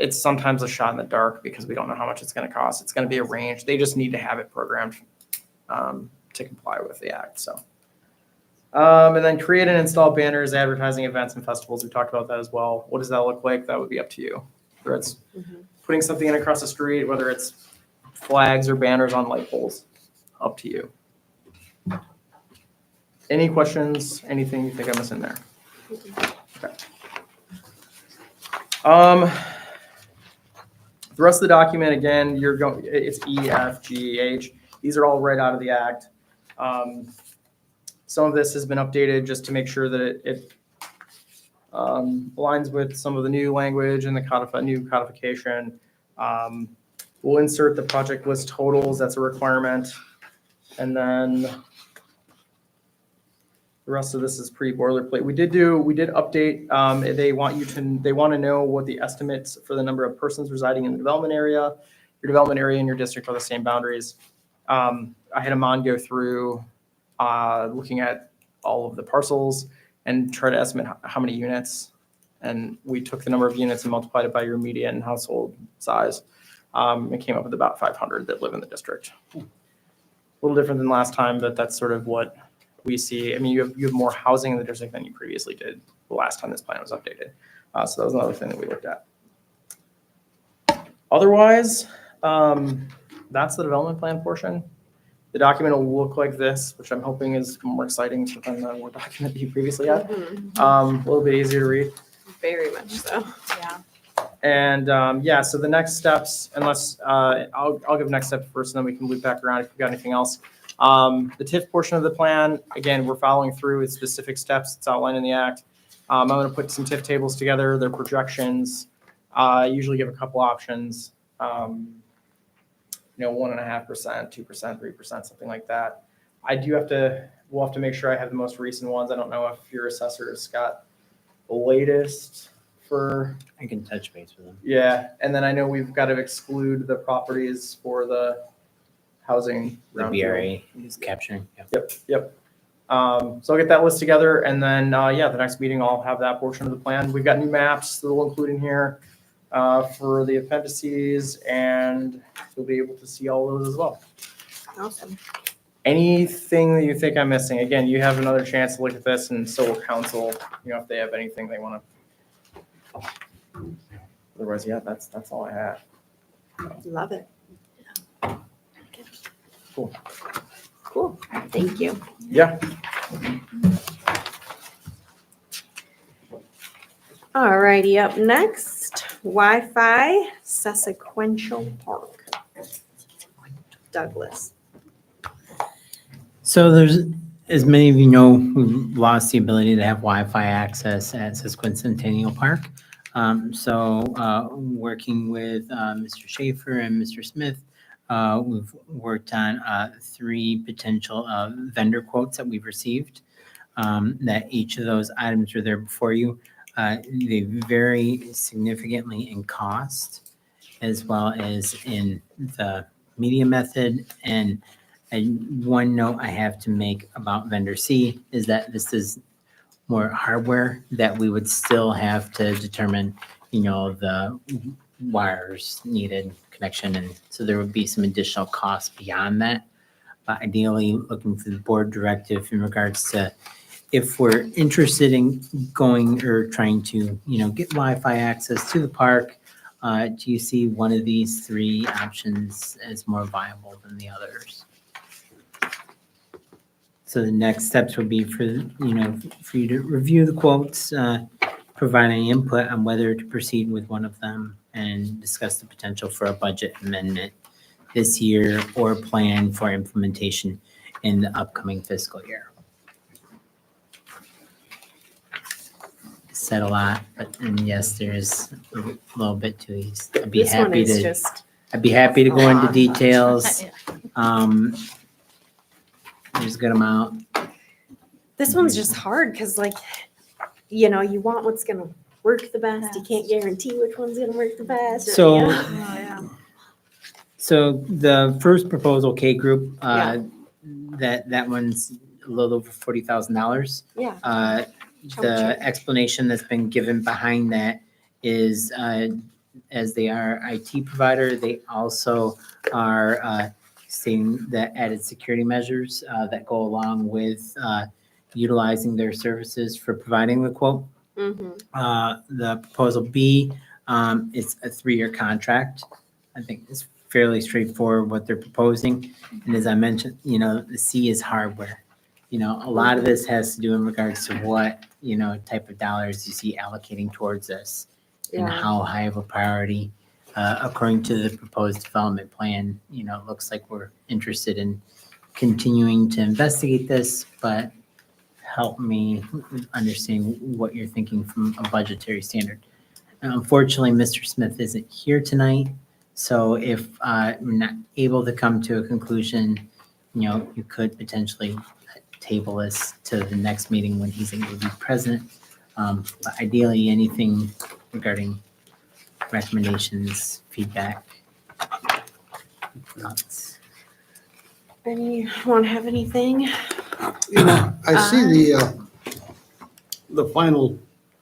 sometimes a shot in the dark because we don't know how much it's going to cost. It's going to be a range. They just need to have it programmed to comply with the act. So, and then create and install banners, advertising events and festivals. We talked about that as well. What does that look like? That would be up to you. Whether it's putting something in across the street, whether it's flags or banners on light poles, up to you. Any questions, anything you think I'm missing there? Okay. The rest of the document, again, it's E, F, G, H. These are all right out of the act. Some of this has been updated just to make sure that it aligns with some of the new language and the new codification. We'll insert the project list totals, that's a requirement. And then the rest of this is pretty boilerplate. We did update, they want to know what the estimates for the number of persons residing in the development area. Your development area and your district are the same boundaries. I had Amon go through, looking at all of the parcels and try to estimate how many units. And we took the number of units and multiplied it by your median household size. It came up with about 500 that live in the district. A little different than last time, but that's sort of what we see. I mean, you have more housing in the district than you previously did the last time this plan was updated. So that was another thing that we looked at. Otherwise, that's the development plan portion. The document will look like this, which I'm hoping is more exciting than the Word document that you previously had. A little bit easier to read. Very much so. Yeah. And so the next steps, unless I'll give next step first, and then we can loop back around if you've got anything else. The TIF portion of the plan, again, we're following through with specific steps. It's outlined in the act. I'm going to put some TIF tables together, their projections. Usually give a couple options. 1.5%, 2%, 3%, something like that. We'll have to make sure I have the most recent ones. I don't know if your assessor's got the latest for. I can touch base with them. Yeah, and then I know we've got to exclude the properties for the housing. The BRA is capturing. Yeah. Yep. So I'll get that list together, and then the next meeting I'll have that portion of the plan. We've got new maps that we'll include in here for the appendices, and you'll be able to see all those as well. Awesome. Anything that you think I'm missing? Again, you have another chance to look at this, and so will council. If they have anything they want to. Otherwise, that's all I have. Love it. Cool. Cool. Thank you. Yeah. All righty, up next, Wi-Fi Sequential Park. Douglas. So there's, as many of you know, we've lost the ability to have Wi-Fi access at Sesquicentennial Park. Working with Mr. Schaefer and Mr. Smith, we've worked on 3 potential vendor quotes that we've received. That each of those items are there before you. They vary significantly in cost as well as in the media method. And one note I have to make about vendor C is that this is more hardware that we would still have to determine, the wires needed, connection. And so there would be some additional costs beyond that. But ideally, looking for the board directive in regards to if we're interested in going or trying to, get Wi-Fi access to the park, do you see one of these 3 options as more viable than the others? So the next steps would be for you to review the quotes, provide any input on whether to proceed with one of them, and discuss the potential for a budget amendment this year or plan for implementation in the upcoming fiscal year. Said a lot, and yes, there is a little bit to these. I'd be This one happy is to. just, I'd be happy to a go into lot. details. There's a good amount. this one's just hard because you want what's going to work the best. You can't guarantee which one's going to work the best. So, yeah. so the first proposal, K Group, Yeah. that one's a little over $40,000. Yeah. The explanation that's been given behind that is, as they are IT provider, they also are stating that added security measures that go along with utilizing their services for providing the quote. The proposal B is a 3-year contract. I think it's fairly straightforward what they're proposing. And as I mentioned, the C is hardware. you know, a lot of this has to do in regards to what, you know, type of dollars you see allocating towards this and Yeah. how high of a priority. According to the proposed development plan, you know, it looks like we're interested in continuing to investigate this, but help me understand what you're thinking from a budgetary standard. Unfortunately, Mr. Smith isn't here tonight, so if we're not able to come to a conclusion, you know, you could potentially table this to the next meeting when he's able to be present. But ideally, anything regarding recommendations, feedback, thoughts. Anyone have anything? You know, I see the final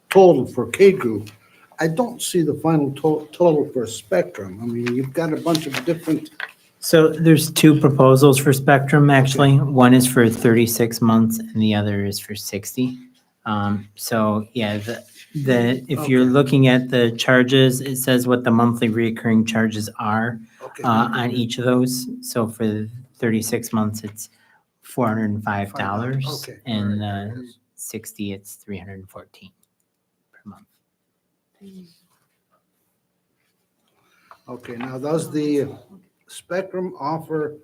total for K group. I don't see the final total for Spectrum. I mean, you've got a bunch of different, So there's two proposals for Spectrum, actually. One is for 36 months and the other is for 60. So yeah, if you're Okay. looking at the charges, it says what the monthly recurring charges are okay. on each of those. So for 36 months, it's $405, Okay, and all right, yes. 60, it's $314 per month. Okay, now does the Spectrum offer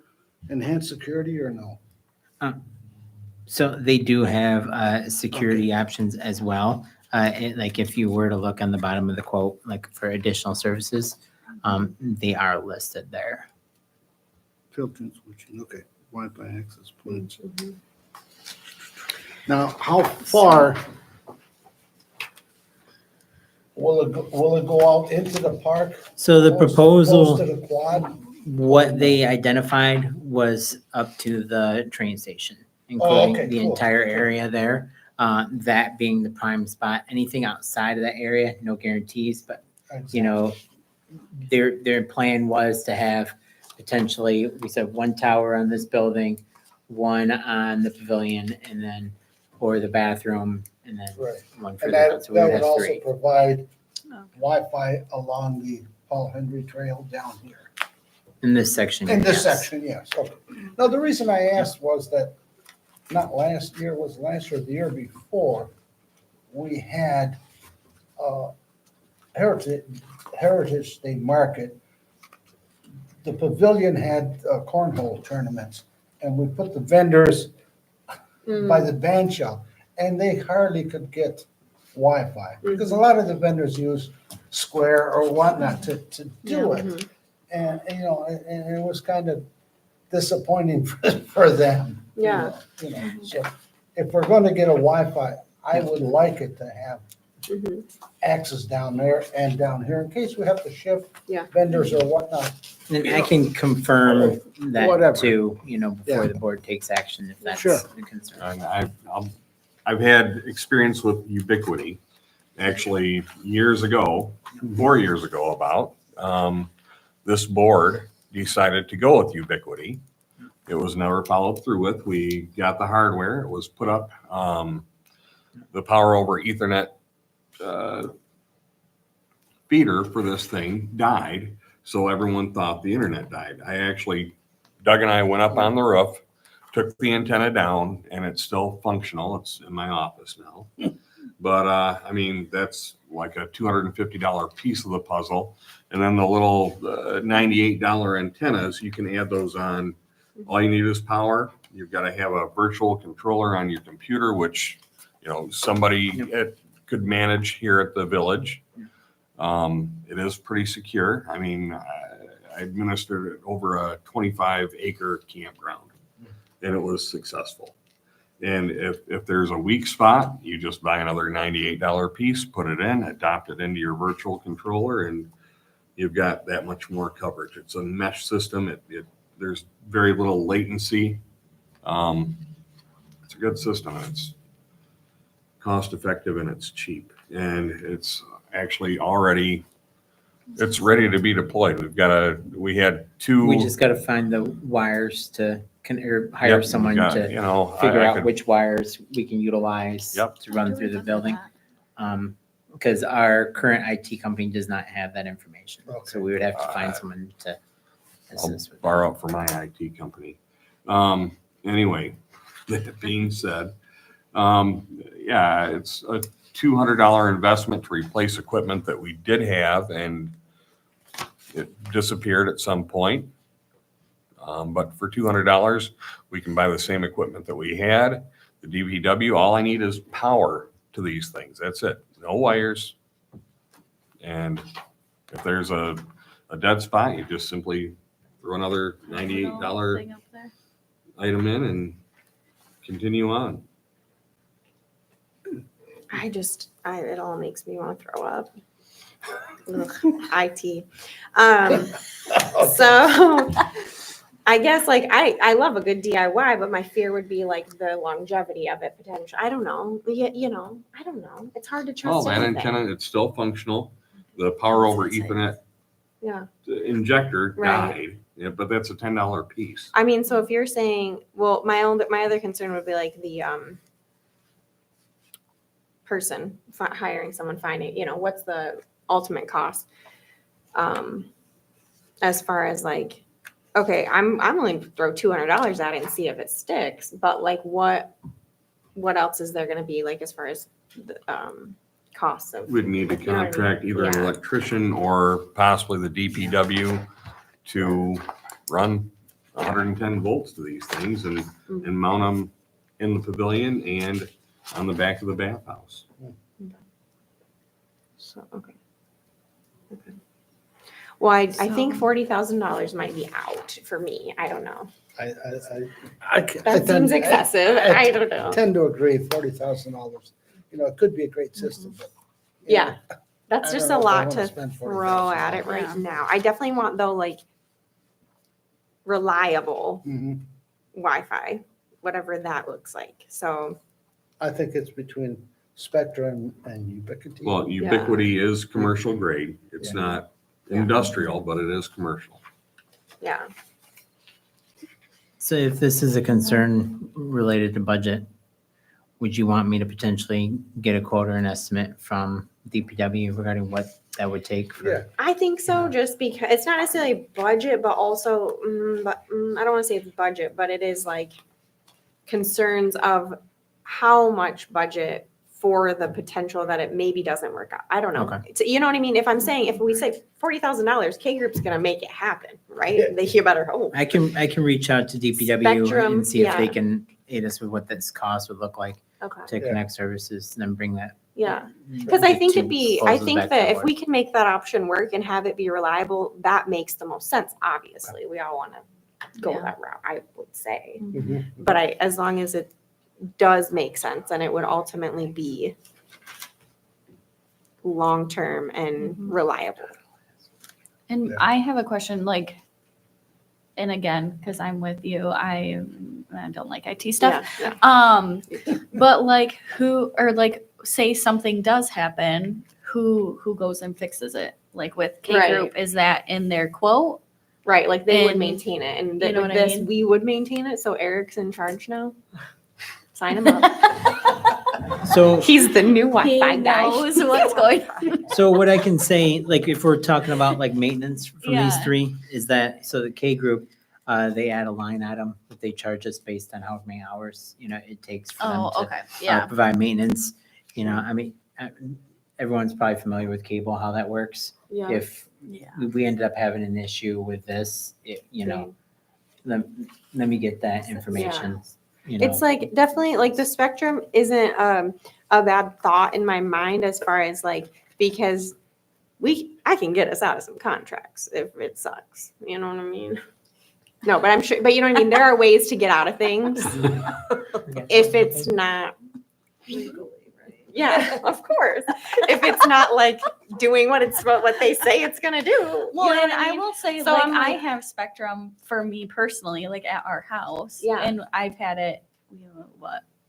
enhanced security or no? So they do have security options as well. Like if you were to look on the bottom of the quote, like for additional services, they are listed there. Filtering, switching, okay, Wi-Fi access points. Now, how far will it go out into the park? So the Close proposal, to the quad? what they identified was up to the train station, including okay, the cool. entire area there. That being the prime spot. Anything outside of that area, no guarantees, but you know, their plan was to have potentially, we said one tower on this building, one on the pavilion, and then, or the bathroom, and then Right. one for And the, that so we would would have also three. provide Okay. Wi-Fi along the Paul Henry Trail down here. In this section. In this yes. section, yes. Okay. Now, the reason I asked was that, not last year, was last year, the year before, we had Heritage Day Market. The pavilion had cornhole tournaments, and we put the vendors by the band shell, and they hardly could get Wi-Fi, because a lot of the vendors use Square or whatnot to do it. And, you know, and it was kind of disappointing for them. Yeah. You know, so if we're gonna get a Wi-Fi, I would like it to have Mhm. access down there and down here in case we have to shift Yeah. vendors or whatnot. And I can confirm that Whatever. too, you know, before Yeah. the board takes action, if that's Sure. the concern. And I've had experience with Ubiquity, actually years ago, 4 years ago about. This board decided to go with Ubiquity. It was never followed through with. We got the hardware, it was put up. The power over Ethernet feeder for this thing died, so everyone thought the internet died. Doug and I went up on the roof, took the antenna down, and it's still functional. It's in my office now. But I mean, that's like a $250 piece of the puzzle. And then the little $98 antennas, you can add those on. All you need is power. You've got to have a virtual controller on your computer, which, you know, somebody could manage here at the village. It is pretty secure. I mean, I administered it over a 25-acre campground, and it was successful. And if there's a weak spot, you just buy another $98 piece, put it in, adopt it into your virtual controller, and you've got that much more coverage. It's a mesh system. There's very little latency. It's a good system. It's cost effective and it's cheap. And it's actually already, it's ready to be deployed. We had two. We just gotta find the wires to, or hire Yep, someone got- to you know, figure I out could- which wires we can utilize Yep. to run through the building. Because our current IT company does not have that information. So we would have to find someone to I'll assist with that. borrow it from my IT company. Anyway, That being said, yeah, it's a $200 investment to replace equipment that we did have and it disappeared at some point. But for $200, we can buy the same equipment that we had. The DPW, all I need is power to these things. That's it. No wires. And if there's a dead spot, you just simply throw another $98 Thing up there. item in and continue on. It all makes me want to throw up. Ugh, IT. So I guess like I love a good DIY, but my fear would be like the longevity of it potential. I don't know. I don't know. It's hard to Oh, trust that anything. antenna, it's still functional. The power over That's insane. Ethernet Yeah. injector Right. died, yeah, but that's a $10 piece. I mean, so if you're saying, well, my other concern would be like the person hiring someone, finding, what's the ultimate cost? As far as like, okay, I'm willing to throw $200 at it and see if it sticks, but like what else is there going to be like as far as the costs of? We'd need to You know what I mean? contract either an Yeah. electrician or possibly the DPW to run 110 volts to these things and mount them in the pavilion and on the back of the bathhouse. So, okay. Well, I think So- $40,000 might be out for me. I don't know. That Seems excessive. I don't know. Tend to agree, $40,000. It could be a great system, but. Yeah, that's I just a don't know if I lot wanna to spend throw at it $40,000. right Yeah. now. I definitely want though, like reliable Mhm. Wi-Fi, whatever that looks like. So, I think it's between Spectrum and Ubiquiti. Well, Ubiquiti is commercial grade. It's Yeah. not Yeah. industrial, but it is commercial. yeah. So if this is a concern related to budget, would you want me to potentially get a quote or an estimate from DPW regarding what that would take? for- Yeah. I think so, just because it's not necessarily budget, but also, I don't want to say it's budget, but it is like concerns of how much budget for the potential that it maybe doesn't work out. I don't know. Okay. You know what I mean? If we say $40,000, K Group's going to make it happen, right? Yeah. You better hope. I can reach out to DPW Spectrum, and see if they yeah. can aid us with what this cost would look like Okay. to Yeah. connect services and then bring that. Yeah. Because I get think two I proposals think back to that the if board. we can make that option work and have it be reliable, that makes the most sense, obviously. We all want to go Yeah. that route, I would say. Mhm. But as long as it does make sense and it would ultimately be long-term and Mhm. reliable. And Yeah. I have a question, like, and again, because I'm with you, I don't like IT stuff. Yeah. But like say something does happen, who goes and fixes it? Like with K Right. Group, is that in their quote? Right, like they would And- maintain it. And you know with what I this, mean? we would maintain it. So Eric's in charge now. Sign him up. So, He's the new He Wi-Fi guy. knows what's going on. so what I can say, like if we're talking about like maintenance from these Yeah. three, is that, so the K Group, they add a line item that they charge us based on how many hours, it takes for them Oh, to okay, yeah. provide maintenance. I mean, everyone's probably familiar with cable, how that works. Yeah. If Yeah. we ended up having an issue with this, let me get that information. It's like definitely like the Spectrum isn't a bad thought in my mind as far as like, because I can get us out of some contracts if it sucks. You know what I mean? No, but I'm sure, but you know what I mean? There are ways to get out of things if it's not, yeah, of course. If it's not like doing what they say it's gonna do. Well, you know and what I mean? will say, So like, I'm I like- have Spectrum for me personally, like at our house. Yeah. And I've had it,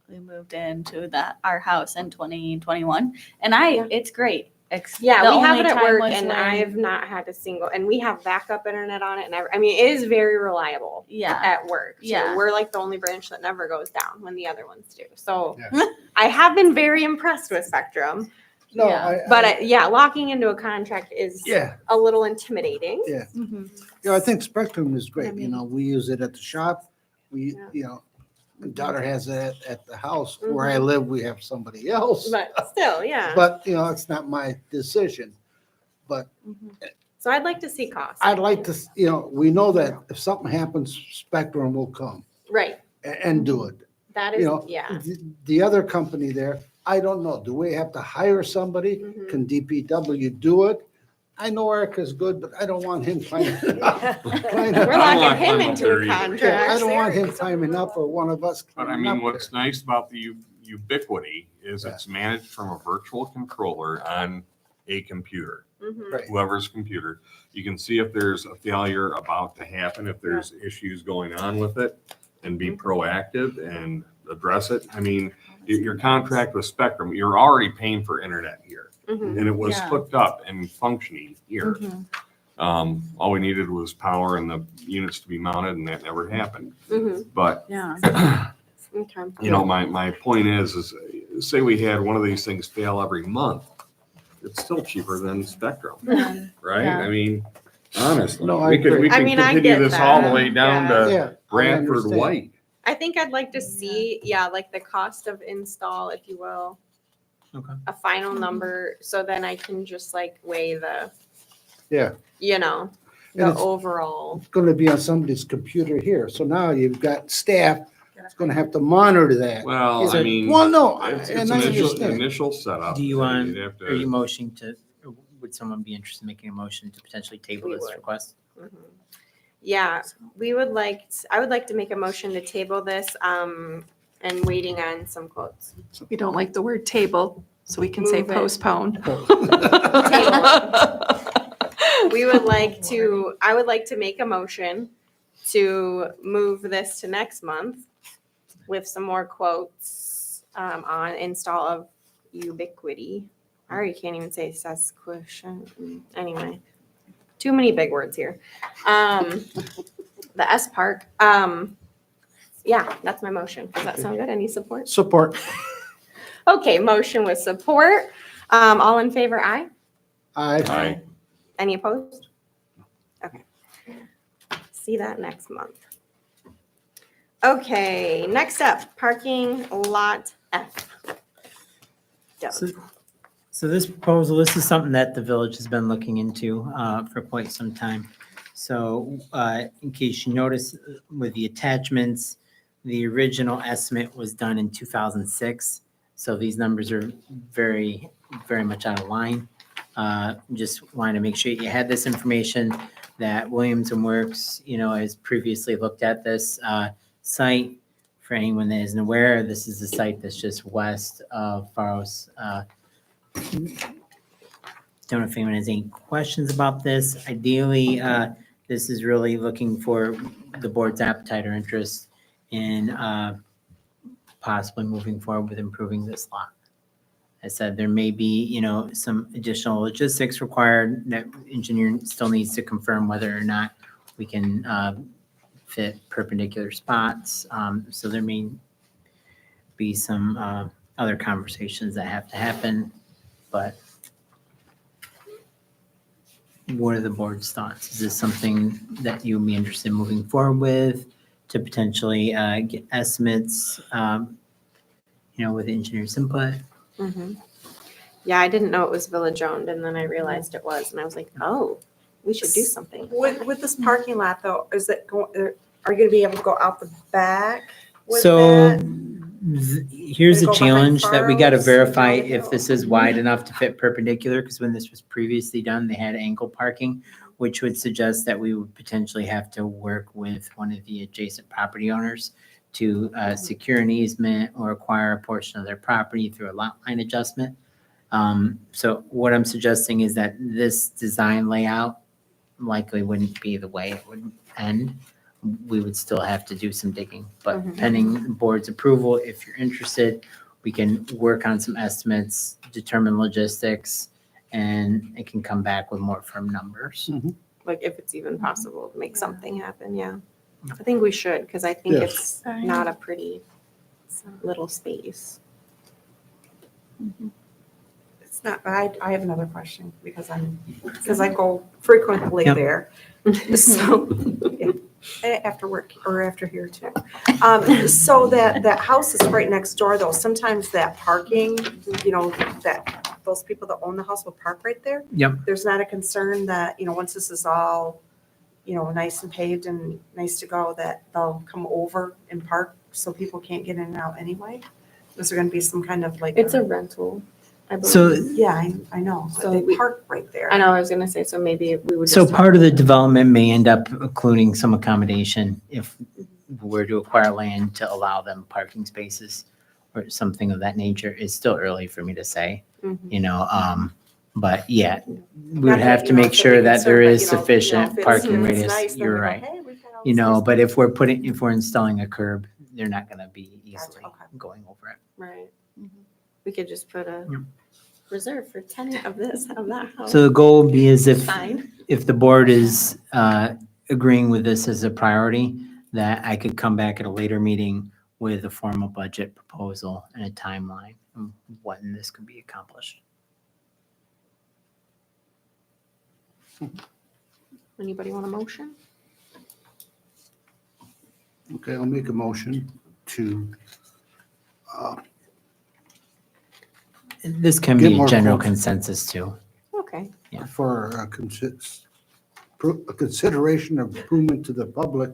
we moved into our house in 2021, and Yeah. it's great. Yeah, The we have only it at time work was and when- I've not had a single, and we have backup internet on it and I mean, it is very reliable Yeah. at work. So Yeah. we're like the only branch that never goes down when the other ones do. So Yeah. I have been very impressed with Spectrum, No, Yeah. but yeah, locking into a contract is Yeah, a little intimidating. yeah. Mhm. I think Spectrum is great. I mean- We use it at the shop. We, Yeah. daughter has it at the house. Where I live, we have somebody else. But still, yeah. But, it's not my decision. But So I'd like to see costs. I'd like to, we know that if something happens, Spectrum will come Right. and do it. That You is, know, yeah. The other company there, I don't know. Do we have to hire somebody? Mhm. Can DPW do it? I know Eric is good, but I don't want him climbing up. We're I'm locking not him climbing into there a either. I contract. don't want him climbing up or one of us But I climbing mean, up what's there. nice about the ubiquity is it's managed from a virtual controller on a computer, Mhm. Right. whoever's computer. You can see if there's a failure about to happen, if there's issues going on with it, and be proactive and address it. I mean, your contract with Spectrum, you're already paying for internet here, Mhm. and it was Yeah. hooked up and functioning here. Mhm. All we needed was power and the units to be mounted, and that never happened. Mhm. But Yeah. Okay. my point is say we had one of these things fail every month, it's still cheaper than Spectrum, right? Yeah. I mean, honestly, No, I we could, agree. we I could mean, I continue get this all the that. way down Yeah. to Yeah, I Bradford understand. White. I think I'd like to see, like the cost of install, if you will. Okay. A final number, so then I can just like weigh the, Yeah. the And it's- overall. It's gonna be on somebody's computer here. So now you've got staff that's gonna have to monitor that. Well, So- I mean, Well, no, it's and I initial, understand. initial setup. Do you and want, you'd have are you to- motioning to, or would someone be interested in making a motion to potentially table We this would. request? Mhm. Yeah, I would like to make a motion to table this, and waiting on some quotes. We don't like the word table, so we can say Move it. postpone. We would like to, I would like to make a motion to move this to next month with some more quotes, on install of Ubiquity. I already can't even say sesquition, anyway. Too many big words here. The S Park, yeah, that's my motion. Does that sound good? Any support? Support. Okay, motion with support. All in favor, aye? Aye. Any opposed? Okay. See that next month. Okay, next up, parking lot F. Doug. So this proposal, this is something that the village has been looking into for quite some time. So in case you notice with the attachments, the original estimate was done in 2006. So these numbers are very, very much out of line. Just wanted to make sure you had this information that Williams and Works, has previously looked at this site. For anyone that isn't aware, this is the site that's just west of Faros. Don't know if anyone has any questions about this. Ideally, this is really looking for the board's appetite or interest in possibly moving forward with improving this lot. I said there may be, some additional logistics required that engineering still needs to confirm whether or not we can fit perpendicular spots. So there may be some other conversations that have to happen, but what are the board's thoughts? Is this something that you would be interested in moving forward with to potentially get estimates, with engineers' input? Mhm. Yeah, I didn't know it was village owned, and then I realized it was, and I was like, oh, we should do something. With this parking lot though, is it going, are you gonna be able to go out the back with So that? here's the Gonna go behind challenge that we got to Faros, verify down the if hill. this is wide enough to fit perpendicular, because when this was previously done, they had angle parking, which would suggest that we would potentially have to work with one of the adjacent property owners to secure an easement or acquire a portion of their property through a lot line adjustment. So what I'm suggesting is that this design layout likely wouldn't be the way it would end. We would still have to do some digging, but Mhm. pending the board's approval, if you're interested, we can work on some estimates, determine logistics, and it can come back with more firm numbers. Like if it's even possible to make something happen, yeah. I think we should, because I think Yes. it's not a pretty little space. It's not, I have another question because I go frequently Yep. there. So, yeah. After work or after here too. So that house is right next door though. Sometimes that parking, that those people that own the house will park right there. Yep. There's not a concern that, once this is all, nice and paved and nice to go, that they'll come over and park so people can't get in and out anyway? Is there gonna be some kind of like? It's a rental, I believe. So, Yeah, I know. So So they we- park right there. I know, I was gonna say, so maybe we would just. so talk- part of the development may end up including some accommodation if we're to acquire land to allow them parking spaces or something of that nature. It's still early for me to say, Mhm. but yeah, we Not would that, have to make it's a sure big that there concern, is but, sufficient if it's- parking if it's radius. nice, then You're we go, right. "Hey, we've got all this But nice if we're installing a curb, they're not gonna be easily okay. going over it. Right. Mhm. We could just put a Yep. reserve for tenant of this, of that house. So the goal would be is if Fine. the board is agreeing with this as a priority, that I could come back at a later meeting with a formal budget proposal and a timeline of when this could be accomplished. Anybody want a motion? Okay, I'll make a motion to, This can Get be a more general quotes. consensus too. Okay. Yeah. for a consideration of improvement to the public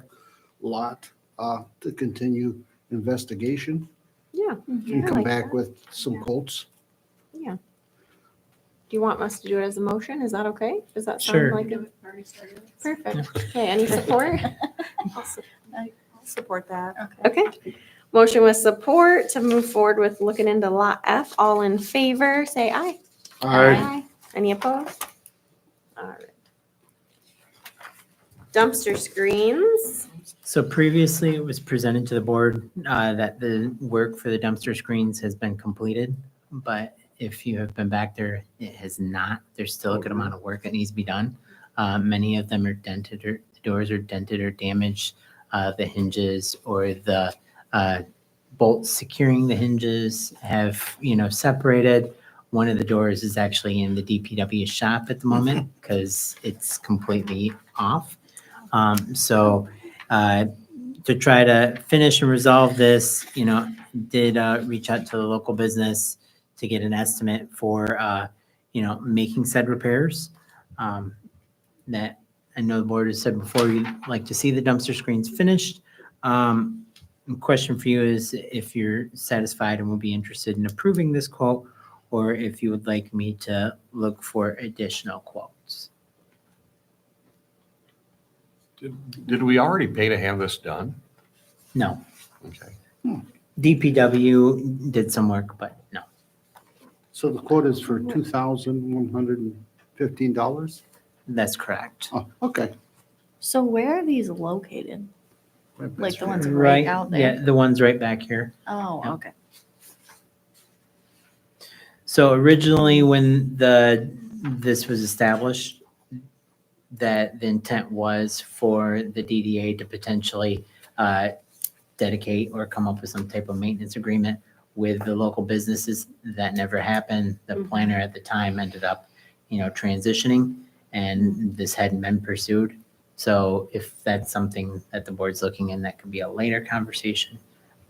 lot, to continue investigation Yeah. and I come like back that. with some quotes. Yeah. Do you want us to do it as a motion? Is that okay? Does that Sure. sound like a perfect? Okay, any support? I'll support that. Okay. Motion with support to move forward with looking into Lot F. All in favor, say aye. Any opposed? All right. Dumpster screens. So previously, it was presented to the board that the work for the dumpster screens has been completed. But if you have been back there, it has not. There's still a good amount of work that needs to be done. Many of them are dented or the doors are dented or damaged. The hinges or the bolts securing the hinges have, separated. One of the doors is actually in the DPW shop at the moment because it's completely off. So to try to finish and resolve this, did reach out to the local business to get an estimate for, making said repairs. That I know the board has said before, you'd like to see the dumpster screens finished. The question for you is if you're satisfied and will be interested in approving this quote, or if you would like me to look for additional quotes. Did we already pay to have this done? No, Okay. DPW did some work, but no, So the quote is for $2,115? that's correct. Oh, okay. So where are these located? Like the ones right Right, out yeah, there? the ones right back here. Oh, Yeah. okay. So originally, when this was established, that the intent was for the DDA to potentially dedicate or come up with some type of maintenance agreement with the local businesses. That never happened. The planner at the time ended up, transitioning, and this hadn't been pursued. So if that's something that the board's looking in, that could be a later conversation.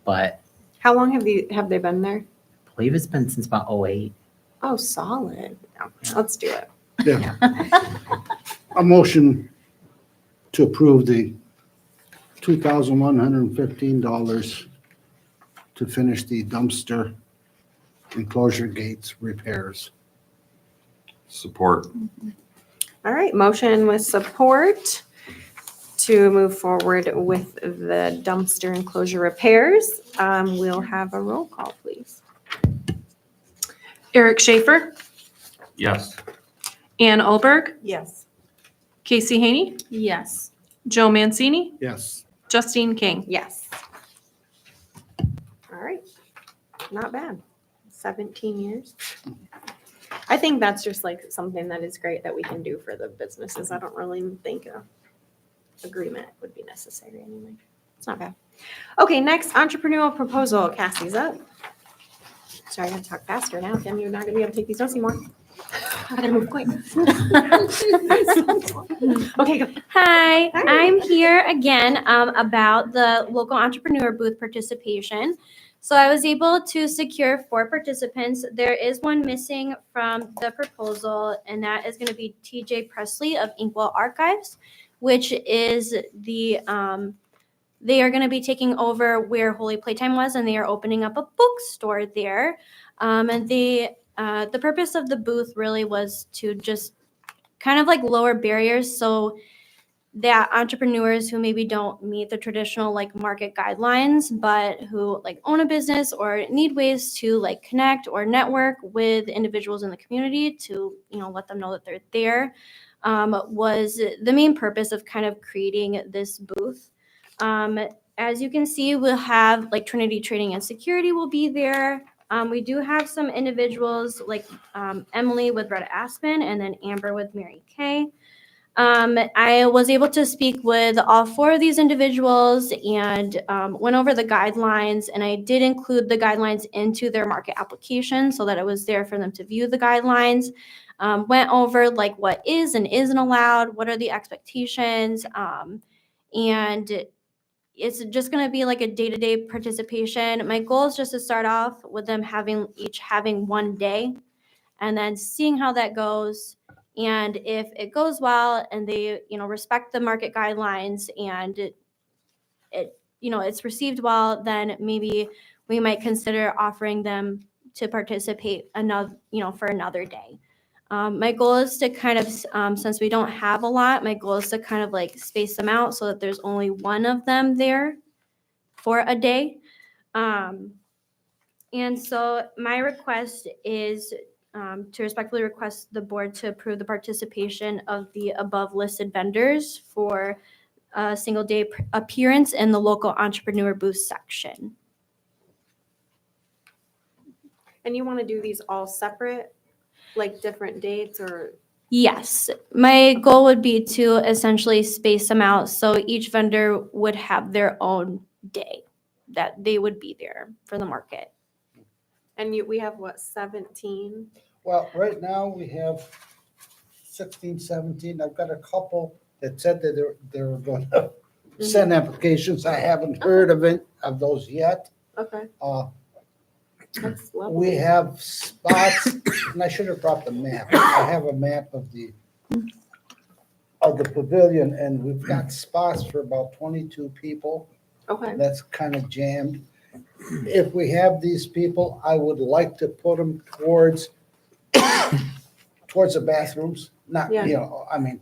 But How long have they been there? I believe it's been since about 2008. Oh, solid. Yeah, let's do it. Yeah. A motion to approve the $2,115 to finish the dumpster enclosure gates repairs. Support. All right, motion with support to move forward with the dumpster enclosure repairs. We'll have a roll call, please. Eric Schaefer, Yes. Ann Olberg, Yes. Casey Haney, Yes. Joe Mancini, Yes. Justine King. Yes. All right, not bad. 17 years. I think that's just like something that is great that we can do for the businesses. I don't really think a agreement would be necessary anyway. It's not bad. Okay, next entrepreneurial proposal. Cassie's up. Sorry, I gotta talk faster now. Kim, you're not gonna be able to take these notes anymore. I gotta move quick. Okay, go. Hi, I'm here again about the local entrepreneur booth participation. So I was able to secure 4 participants. There is one missing from the proposal, and that is going to be TJ Presley of Inkwell Archives, which is the they are going to be taking over where Holy Playtime was, and they are opening up a bookstore there. And the purpose of the booth really was to just kind of like lower barriers so that entrepreneurs who maybe don't meet the traditional like market guidelines, but who like own a business or need ways to like connect or network with individuals in the community to, let them know that they're there, was the main purpose of kind of creating this booth. As you can see, we'll have like Trinity Trading and Security will be there. We do have some individuals like Emily with Red Aspen and then Amber with Mary Kay. I was able to speak with all 4 of these individuals and went over the guidelines, and I did include the guidelines into their market application so that it was there for them to view the guidelines. Went over like what is and isn't allowed, what are the expectations, and it's just going to be like a day-to-day participation. My goal is just to start off with them each having 1 day and then seeing how that goes. And if it goes well and they, respect the market guidelines and it's received well, then maybe we might consider offering them to participate for another day. My goal is to kind of, since we don't have a lot, my goal is to kind of like space them out so that there's only one of them there for a day. And so my request is to respectfully request the board to approve the participation of the above listed vendors for a single day appearance in the local entrepreneur booth section. And you want to do these all separate, like different dates or? Yes, my goal would be to essentially space them out so each vendor would have their own day that they would be there for the market. And we have what, 17? Well, right now we have 16, 17. I've got a couple that said that they were going to send applications. I haven't heard of those yet. Okay, that's We lovely. have spots, and I should have brought the map. I have a map of the pavilion, and we've got spots for about 22 people. Okay, That's kind of jammed. If we have these people, I would like to put them towards the bathrooms, not, Yeah.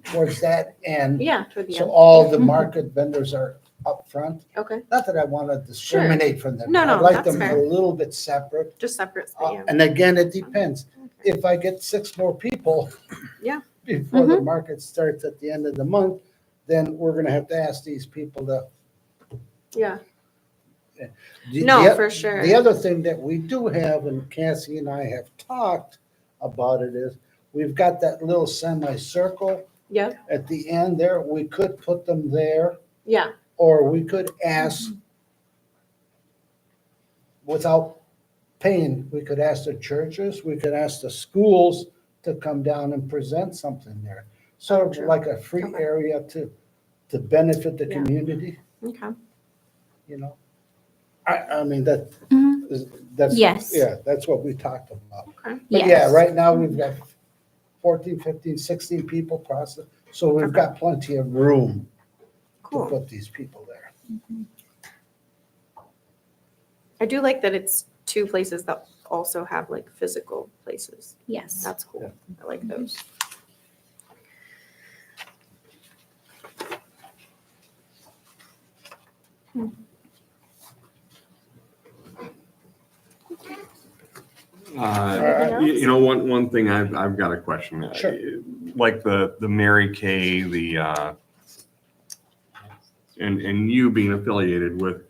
towards that end. yeah, toward the So end. all the market vendors are up front. Okay, Not that I want to discriminate from them. No, no, I'd like that's them fair. a little bit separate. just separate, yeah. And again, it depends. If I get 6 more people. Yeah. Before the market starts at the end of the month, then we're gonna have to ask these people to. Yeah, The- No, the- for sure. The other thing that we do have, and Cassie and I have talked about it, is we've got that little semicircle yeah, at the end there. We could put them there, yeah, or we could ask without paying, we could ask the churches, we could ask the schools to come down and present something there. Sort of True. like a free Okay. area to benefit the Yeah. community, okay. I mean, that's, Yes. yeah, that's what we talked about. Okay. But yeah, Yes. right now we've got 14, 15, 16 people process, so we've Okay. got plenty of room to Cool. put these people there. I do like that it's 2 places that also have like physical places. Yes. That's cool. I like those. You know, one thing I've got a question. Sure. Like the Mary Kay, and you being affiliated with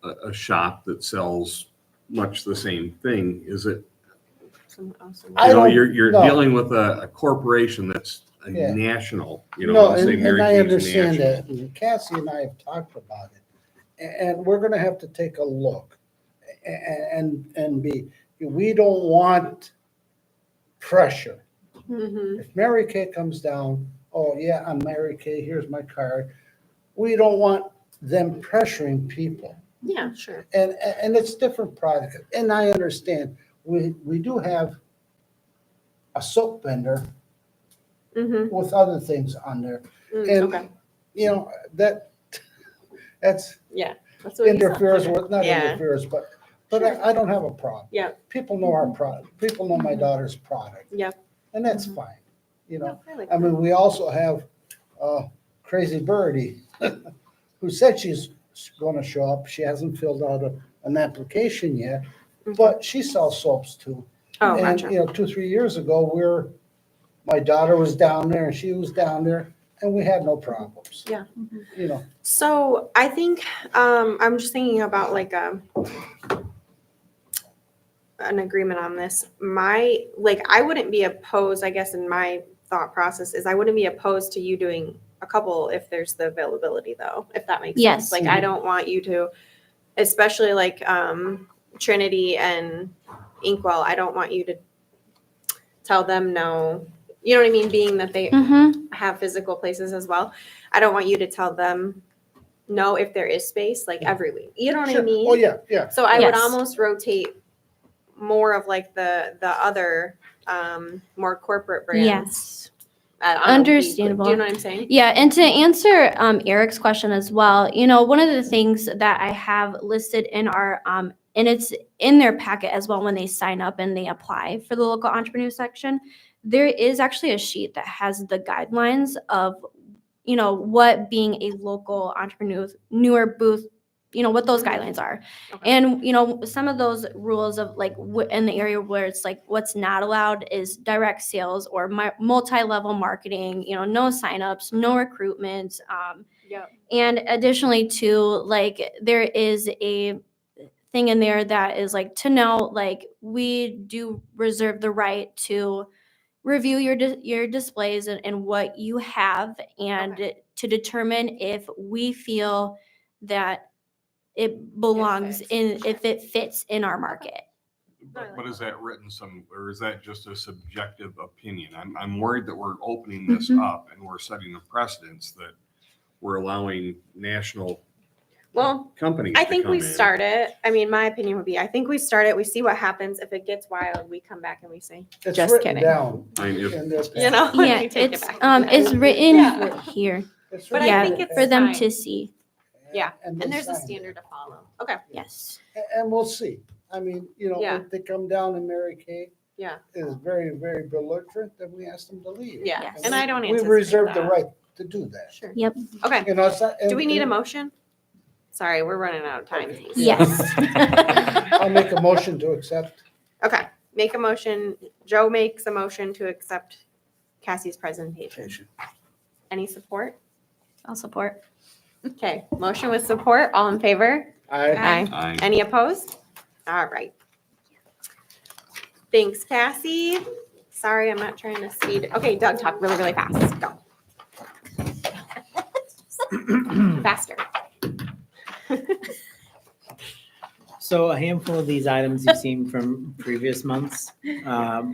a shop that sells much the same thing, is it, Some awesome. I you know, don't- you're no. dealing with a corporation that's a Yeah. national, No, let's say and Mary I Kay's understand national. that, and Cassie and I have talked about it. And we're gonna have to take a look and we don't want pressure. Mhm. If Mary Kay comes down, oh yeah, I'm Mary Kay, here's my card. We don't want them pressuring people. Yeah, sure. And it's different product. And I understand, we do have a soap vendor Mhm. with other things on there. Okay. And, you know, that's Yeah. That's what you said. interferes with, not Yeah. interferes, but Sure. I don't have a problem. Yeah. People know our product, people know my daughter's product. Yep. And that's fine, you know. No, I like I that. mean, we also have Crazy Birdie, who said she's gonna show up. She hasn't filled out an application yet, but she sells soaps too. Oh, And, gotcha. you know, 2, 3 years ago, my daughter was down there and she was down there and we had no problems. Yeah. You know, So I think I'm just thinking about like an agreement on this. I wouldn't be opposed, I guess in my thought process is I wouldn't be opposed to you doing a couple if there's the availability though, if that makes Yes. sense. Like I don't want you to, especially like Trinity and Inkwell, I don't want you to tell them no. You know what I mean? Being that they Mm-hmm. have physical places as well. I don't want you to tell them no if there is space like every week. You know what I sure. mean? Oh, yeah, yeah. So I would Yes. almost rotate more of like the other more corporate brands. Yes. on a week. Understandable. Do you know what I'm saying? Yeah, and to answer Eric's question as well, one of the things that I have listed in our and it's in their packet as well when they sign up and they apply for the local entrepreneur section, there is actually a sheet that has the guidelines of what being a local newer booth, what those guidelines are. Okay. And some of those rules of like in the area where it's like what's not allowed is direct sales or multi-level marketing, no signups, no recruitment. Yeah. And additionally too, like there is a thing in there that is like to know, like we do reserve the right to review your displays and what you have and to determine if we feel that it belongs fits. if it fits in our market. But is that written or is that just a subjective opinion? I'm worried that we're opening this up and we're setting a precedence that we're allowing national Well, companies I to think come we in. start it. I mean, my opinion would be, I think we start it, we see what happens. If it gets wild, we come back and we say, It's Just written kidding. down. I mean, if- in their you know, Yeah, we take it's it back. it's written Yeah. here. It's But I written think in it's For them fine. to see. Yeah, they And there's a sign it. standard to follow. Okay. Yes. And we'll see. I mean, Yeah. if they come down and Mary Kay Yeah. is very, very belligerent, then we ask them to leave. Yeah. Yes. And I don't We anticipate reserve the that. right to do that. Sure. Yep. Okay. You know, it's not- Do we need a and- motion? Sorry, we're running out of time. Okay. Yes. I'll make a motion to accept. Okay, make a motion. Joe makes a motion to accept Cassie's presentation. Any support? I'll support. Okay, motion with support. All in favor? I, I- Any opposed? All right. Thanks, Cassie. Sorry, I'm not trying to speed. Okay, Doug, talk really, really fast. Go. Faster. So a handful of these items you've seen from previous months,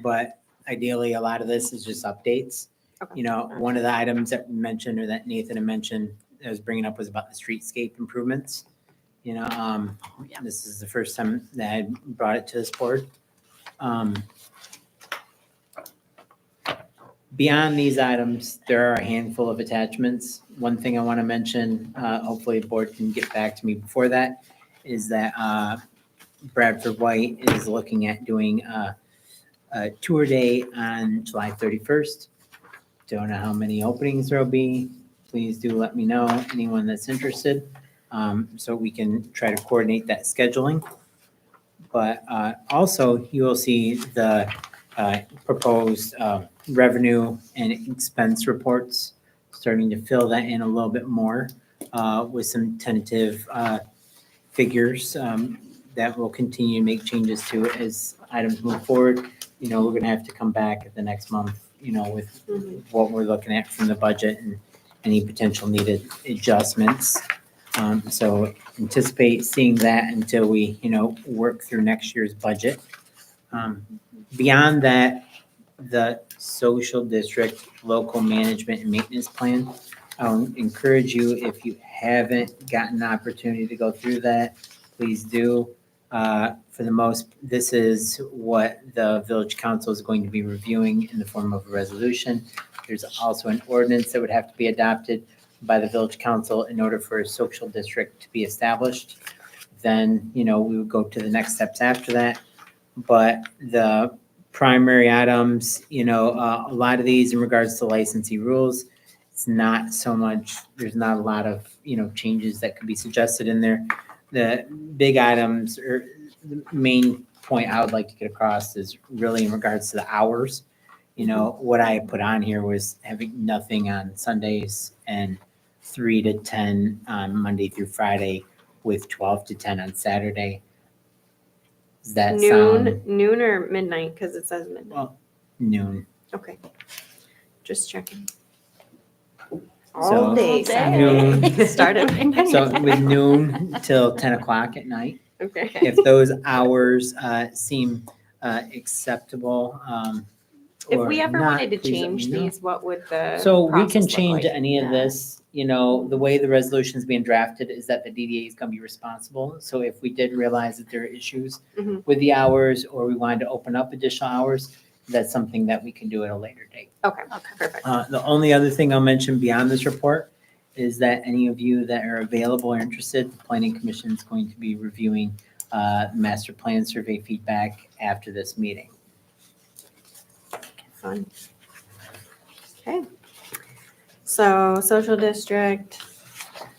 but ideally, a lot of this is just updates. Okay. One of the items that we mentioned or that Nathan had mentioned, I was bringing up was about the streetscape improvements. This is the first time that I brought it to this board. Beyond these items, there are a handful of attachments. One thing I want to mention, hopefully the board can get back to me before that, is that Bradford White is looking at doing a tour day on July 31st. Don't know how many openings there'll be. Please do let me know, anyone that's interested, so we can try to coordinate that scheduling. But also, you will see the proposed revenue and expense reports, starting to fill that in a little bit more with some tentative figures that will continue to make changes to it as items move forward. We're going to have to come back at the next month, with what we're looking at from the budget and any potential needed adjustments. So anticipate seeing that until we, work through next year's budget. Beyond that, the social district local management and maintenance plan. I'll encourage you, if you haven't gotten the opportunity to go through that, please do. For the most, this is what the village council is going to be reviewing in the form of a resolution. There's also an ordinance that would have to be adopted by the village council in order for a social district to be established. Then, we would go to the next steps after that. But the primary items, a lot of these in regards to licensee rules, it's not so much, there's not a lot of, changes that could be suggested in there. The big items or the main point I would like to get across is really in regards to the hours. What I put on here was having nothing on Sundays and 3 to 10 on Monday through Friday with 12 to 10 on Saturday. Does that sound? Noon or midnight, because it says midnight. Well, noon. Okay. Just checking. So- All day All day. Saturday. Start at midnight. So with noon till 10 o'clock at night. Okay. If those hours seem acceptable, If or we ever not, wanted to please let me change know. these, what would the So we can process look change like? any of Yeah. this, the way the resolution is being drafted is that the DDA is going to be responsible. So if we did realize that there are issues Mhm. with the hours or we wanted to open up additional hours, that's something that we can do at a later date. Okay, Okay. perfect. The only other thing I'll mention beyond this report is that any of you that are available or interested, the planning commission is going to be reviewing master plan survey feedback after this meeting. Fun. Okay. So social district.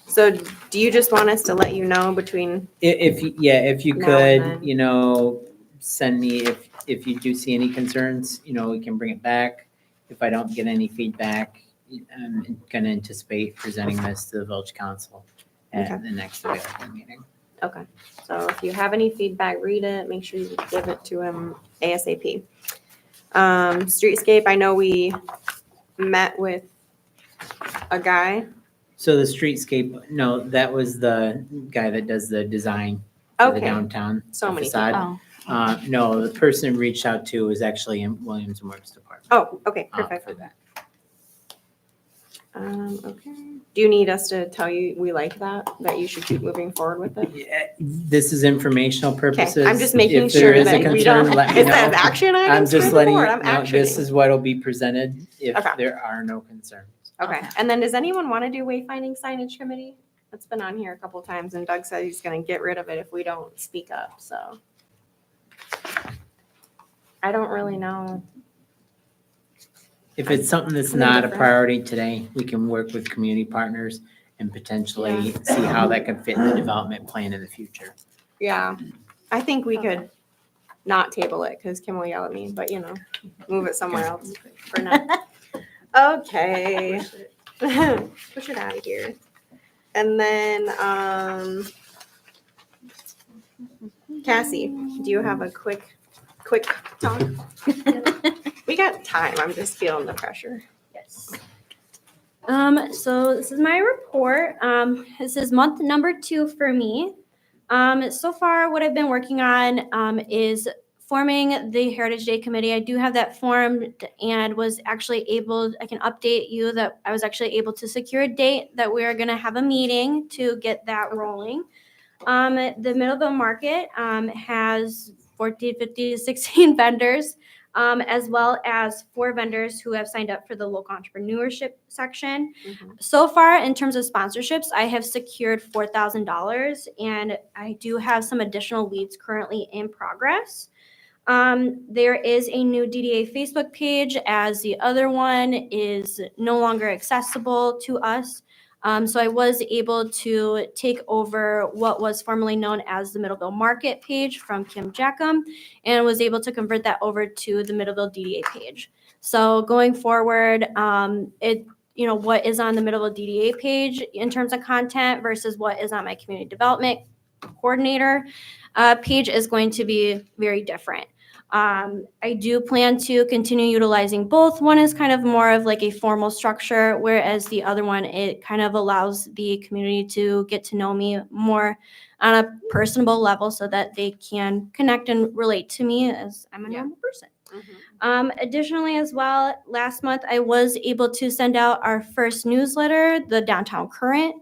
So do you just want us to let you know between, If you Now could, and send me if you do see any concerns, we can bring it back. If I don't get any feedback, I'm gonna anticipate presenting this to the village council at Okay. the next available meeting. okay. So if you have any feedback, read it, make sure you give it to him ASAP. Streetscape, I know we met with a guy. So the streetscape, no, that was the guy that does the design for the Okay, downtown So many facade. Oh, No, the person reached out to was actually in Williams and Works department. oh, okay, For perfect. that. Okay. Do you need us to tell you we like that you should keep moving forward with it? Yeah, this is informational Okay, purposes. I'm just making If there sure is a that we concern, don't, let me it says know. action I'm items for just the letting you board, I'm know, this actioning. is what will be presented if Okay. there are no concerns. Okay, and then does anyone want to do wayfinding signage committee? It's been on here a couple times and Doug said he's gonna get rid of it if we don't speak up, so. I don't really know. If it's something that's I'm not a indifferent. priority today, we can work with community partners and potentially see how that could fit in the development plan in the future. Yeah, I think we Okay. could not table it because Kim will yell at me, but move it somewhere else for now. Okay. Push it out of here. And then, Cassie, do you have a quick talk? We got time. I'm just feeling the pressure. Yes. So this is my report. This is month number 2 for me. So far, what I've been working on is forming the Heritage Day Committee. I do have that formed and was actually I can update you that I was actually able to secure a date that we are going to have a meeting to get that rolling. The Middleville Market has 14, 15, 16 vendors, as well as 4 vendors who have signed up for the local entrepreneurship section. So far, in terms of sponsorships, I have secured $4,000, and I do have some additional leads currently in progress. There is a new DDA Facebook page, as the other one is no longer accessible to us. So I was able to take over what was formerly known as the Middleville Market page from Kim Jackham and was able to convert that over to the Middleville DDA page. So going forward, what is on the Middleville DDA page in terms of content versus what is on my community development coordinator page is going to be very different. I do plan to continue utilizing both. One is kind of more of like a formal structure, whereas the other one, it kind of allows the community to get to know me more on a personable level so that they can connect and relate to me as I'm a normal person. Additionally, as well, last month I was able to send out our first newsletter, the Downtown Current,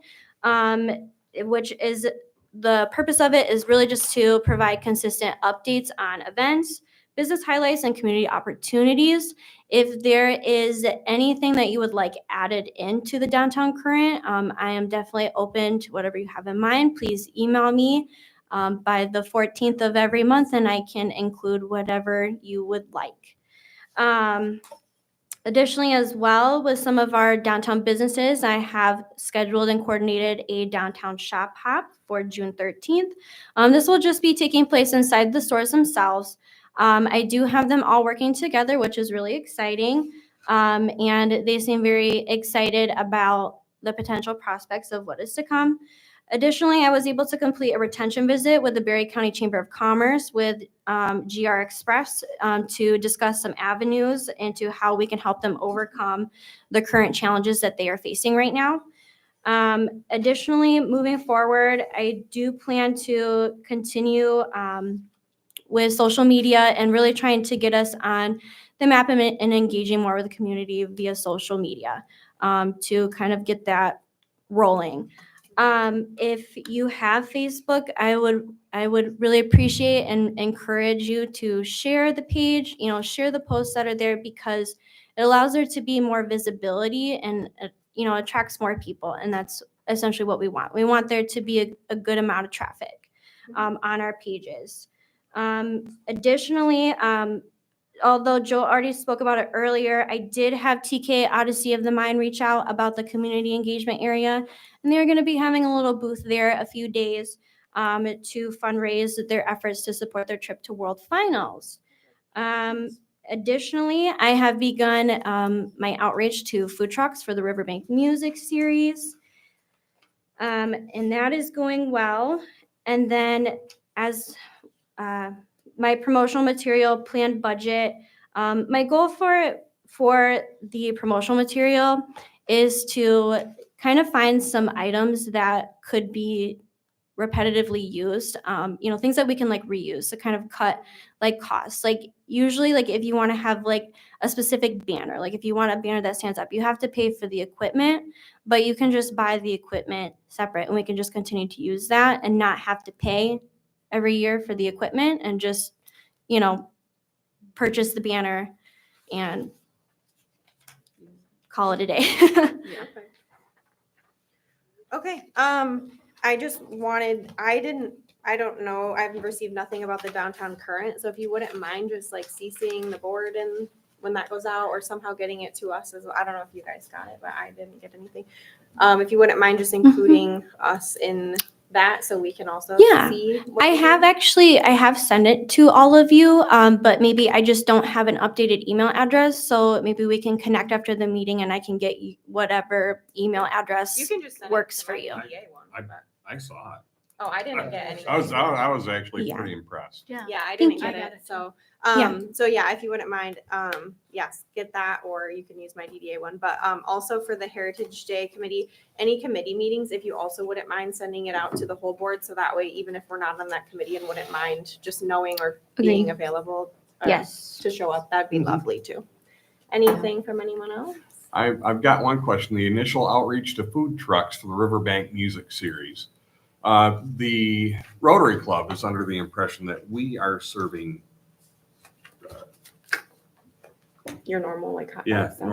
which is the purpose of it is really just to provide consistent updates on events, business highlights, and community opportunities. If there is anything that you would like added into the Downtown Current, I am definitely open to whatever you have in mind. Please email me by the 14th of every month, and I can include whatever you would like. Additionally, as well, with some of our downtown businesses, I have scheduled and coordinated a downtown shop hop for June 13th. This will just be taking place inside the stores themselves. I do have them all working together, which is really exciting. And they seem very excited about the potential prospects of what is to come. Additionally, I was able to complete a retention visit with the Berry County Chamber of Commerce with GR Express to discuss some avenues into how we can help them overcome the current challenges that they are facing right now. Additionally, moving forward, I do plan to continue with social media and really trying to get us on the map and engaging more with the community via social media to kind of get that rolling. If you have Facebook, I would really appreciate and encourage you to share the page, share the posts that are there, because it allows there to be more visibility and, attracts more people. And that's essentially what we want. We want there to be a good amount of traffic on our pages. Additionally, although Joe already spoke about it earlier, I did have TK Odyssey of the Mind reach out about the community engagement area, and they're going to be having a little booth there a few days to fundraise their efforts to support their trip to World Finals. Additionally, I have begun my outreach to food trucks for the Riverbank Music Series, and that is going well. And then as my promotional material planned budget. My goal for the promotional material is to kind of find some items that could be repetitively used, things that we can like reuse to kind of cut like costs. Like usually, like if you want to have like a specific banner, like if you want a banner that stands up, you have to pay for the equipment, but you can just buy the equipment separate and we can just continue to use that and not have to pay every year for the equipment and just, purchase the banner and call it a day. Okay. I just wanted, I don't know, I've received nothing about the Downtown Current. So if you wouldn't mind just like CCing the board and when that goes out or somehow getting it to us as well. I don't know if you guys got it, but I didn't get anything. If you wouldn't mind just including us in that so we can also see. I have sent it to all of you, but maybe I just don't have an updated email address. So maybe we can connect after the meeting and I can get you whatever email address You can just send works it to for my you. DDA one. I saw it. Oh, I didn't get any. I was actually Yeah. pretty impressed. Yeah, I didn't Thank get you. it. So, Yeah. so yeah, if you wouldn't mind, yes, get that, or you can use my DDA one. But also for the Heritage Day Committee, any committee meetings, if you also wouldn't mind sending it out to the whole board, so that way, even if we're not on that committee and wouldn't mind just knowing or being available Yes. to show up, that'd be lovely too. Anything from anyone else? I've got one question. The initial outreach to food trucks for the Riverbank Music Series. The Rotary Club is under the impression that we are serving Your normal like hot Yeah, dog stuff.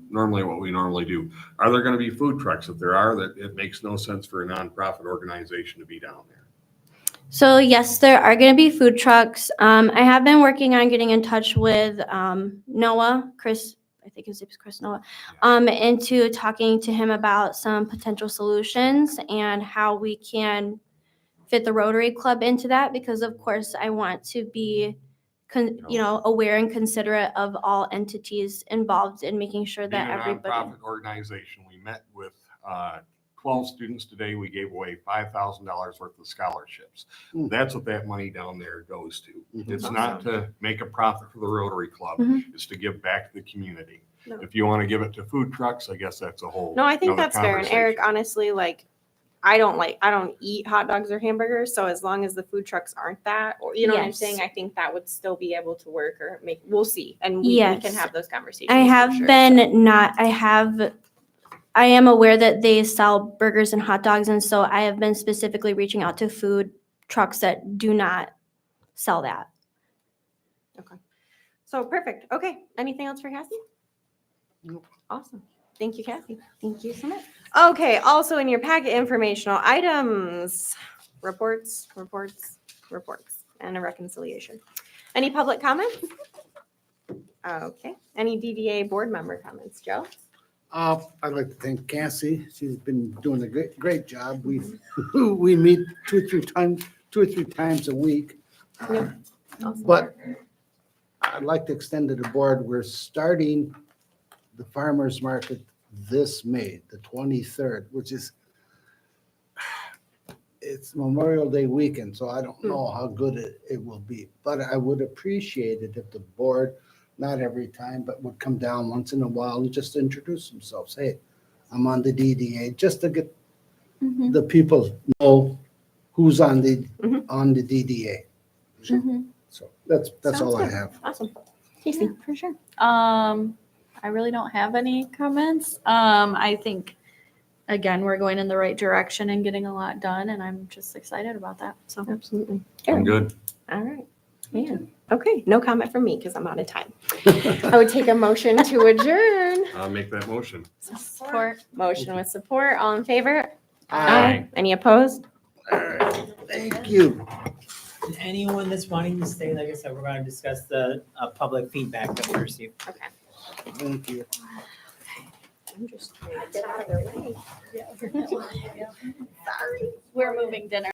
normally what we normally do. Are there going to be food trucks? If there are, that it makes no sense for a nonprofit organization to be down there. So yes, there are going to be food trucks. I have been working on getting in touch with Chris, I think his name is Chris Noah, into talking to him about some potential solutions and how we can fit the Rotary Club into that, because of course I want to be aware and considerate of all entities involved in making sure Being that a everybody. nonprofit organization, we met with 12 students today. We gave away $5,000 worth of scholarships. Mm. That's what that money down there goes to. Mhm. It's not to make a profit for the Rotary Club. Mhm. It's to give back to the community. No. If you want to give it to food trucks, I guess that's a whole. No, I think another that's fair. And Eric, conversation. honestly, like, I don't eat hot dogs or hamburgers, so as long as the food trucks aren't that, or you know what I'm Yes. saying, I think that would still be able to work or we'll see. And we can Yes. have those conversations. I for have sure, been so. not, I am aware that they sell burgers and hot dogs, and so I have been specifically reaching out to food trucks that do not sell that. So perfect. Okay. Anything else for Cassie? Nope. Awesome. Thank you, Cassie. Thank you so much. Okay, also in your packet, informational items, reports, and a reconciliation. Any public comments? Okay, any DDA board member comments, Joe? I'd like to thank Cassie. She's been doing a great job. We meet two or three times a week. Yep. Awesome. But I'd like to extend to the board, we're starting the farmer's market this May, the 23rd, which is, it's Memorial Day weekend, so I don't know how good it will be. But I would appreciate it if the board, not every time, but would come down once in a while and just introduce themselves. Hey, I'm on the DDA, just to get Mhm. the people know who's on the Mhm. DDA. Mhm. So that's Sounds all I good. have. Awesome. Yeah, Casey? for sure. I really don't have any comments. I think, again, we're going in the right direction and getting a lot done, and I'm just excited about that. So Absolutely. I'm good. All right. Man. Okay, no comment from me because I'm out of time. I would take a motion to adjourn. I'll make that motion. support. Motion with support. All in favor? Aye. Any opposed? All right, thank you. And anyone that's wanting to stay, like I said, we're going to discuss the public feedback that we received. Okay. Thank you. I'm just trying to get out of their way. Sorry. We're moving dinner.